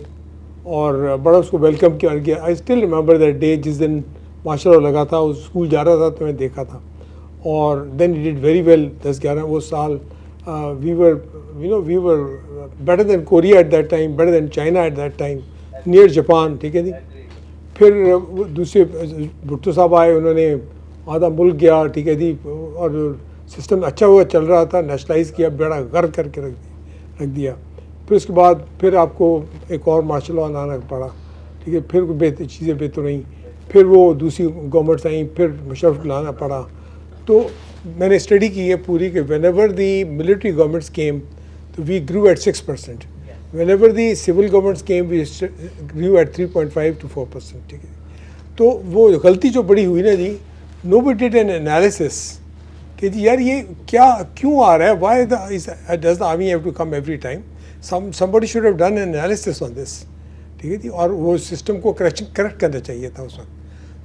और बड़ा उसको वेलकम किया गया। I still remember that day, जिस दिन माशाल्लाह लगा था, उस स्कूल जा रहा था तो मैं देखा था, और then he did very well. 10-11 वो साल we were better than Korea at that time, better than China at that time, near Japan, ठीक है जी। फिर दूसरे भुट्टो साहब आए, उन्होंने आधा मुल्क गया, ठीक है जी, और सिस्टम अच्छा हुआ चल रहा था, नेशनलाइज किया, बेड़ा गर्क करके रख दिया। फिर उसके बाद फिर आपको एक और मार्शल लॉ लाना पड़ा, ठीक है, फिर चीज़ें बेहतर रहीं, फिर वो दूसरी गवर्नमेंट्स आई, फिर मुशर्रफ लाना पड़ा। तो मैंने स्टडी की है पूरी कि whenever the military governments came तो we grew at 6%, whenever the civil governments came we grew at 3.5 to 4%, ठीक है। तो वो गलती जो बड़ी हुई ना जी, nobody did an analysis कि जी यार ये क्या क्यों आ रहा है, why does the army have to come every time, somebody should have done an analysis on this, ठीक है जी। और वो सिस्टम को करेक्ट करना चाहिए था उस वक्त,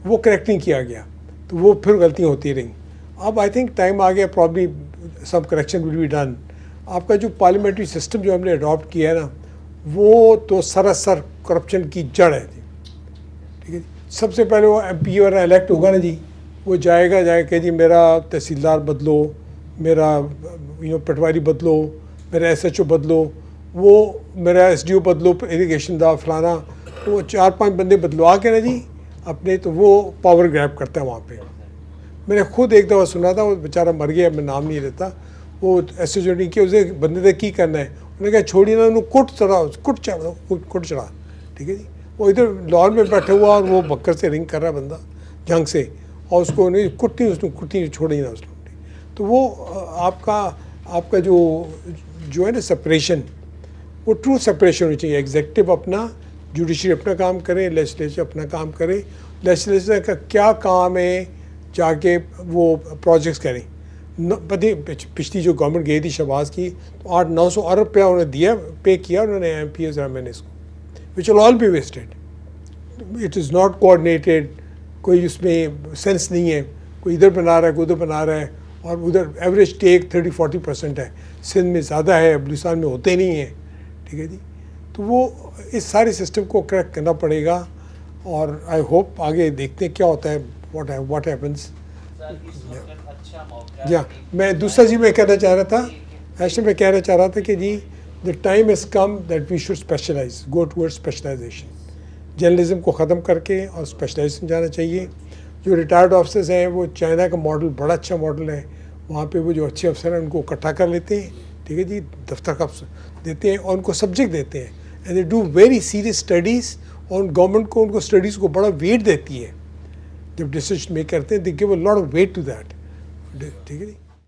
वो करेक्ट नहीं किया गया, तो वो फिर गलतियाँ होती रहीं। अब आई थिंक टाइम आ गया, प्रॉब्ली सब करेक्शन विल बी डन। आपका जो पार्लियामेंट्री सिस्टम जो हमने अडॉप्ट किया है ना, वो तो सरासर करप्शन की जड़ है जी, ठीक है जी। सबसे पहले वो MP वाला इलेक्ट होगा ना जी, वो जाएगा कि जी मेरा तहसीलदार बदलो, मेरा पटवारी बदलो, मेरा SHO बदलो, वो मेरा SDO बदलो, इरीगेशन दा फलाना, वो 4-5 बंदे बदलवा के ना जी अपने, तो वो पावर ग्रैब करता है वहाँ पे। मैंने खुद एक दफ़ा सुना था, वो बेचारा मर गया, मैं नाम नहीं लेता, वो SHO नहीं किया, उसे बंदे ने की करना है, उन्होंने कहा छोड़िए ना, उन्होंने कुट चढ़ा, ठीक है जी। वो इधर लाहौर में बैठा हुआ और वो बक्कर से रिंग कर रहा बंदा जंग से, और उसको नहीं कुट्टी छोड़ी ना उसने। तो वो आपका जो है ना सेपरेशन, वो ट्रू सेपरेशन होनी चाहिए। एग्जेक्टिव अपना, जुडिशरी अपना काम करे, लेजिस्लेचर अपना काम करे। लेजिस्लेचर का क्या काम है, जाके वो प्रोजेक्ट्स करें। पिछली जो गवर्नमेंट गई थी शहबाज की, तो 800-900 अरब रुपया उन्होंने दिया, पे किया उन्होंने MPs और MNAs को, which will all be wasted. It is not coordinated, कोई उसमें सेंस नहीं है, कोई इधर बना रहा है, कोई उधर बना रहा है, और उधर एवरेज टेक 30-40% है, सिंध में ज़्यादा है, बलूचिस्तान में होते नहीं है, ठीक है जी। तो वो इस सारे सिस्टम को करेक्ट करना पड़ेगा, और आई होप आगे देखते हैं क्या होता है, व्हाट हैपन्स। या मैं दूसरा जी मैं कहना चाह रहा था, ऐसे मैं कहना चाह रहा था कि जी the time is come that we should specialise, go towards specialisation. Journalism को ख़त्म करके और स्पेशलाइजेशन जाना चाहिए। जो रिटायर्ड ऑफिसर्स हैं, वो चाइना का मॉडल बड़ा अच्छा मॉडल है, वहाँ पे वो जो अच्छे अफसर हैं उनको इकट्ठा कर लेते हैं, ठीक है जी, दफ्तर का देते हैं और उनको सब्जेक्ट देते हैं, and they do very serious studies, और गवर्नमेंट को उनको स्टडीज़ को बड़ा वेट देती है जब डिसीजन मेक करते हैं, they give a lot of weight to that, ठीक है जी।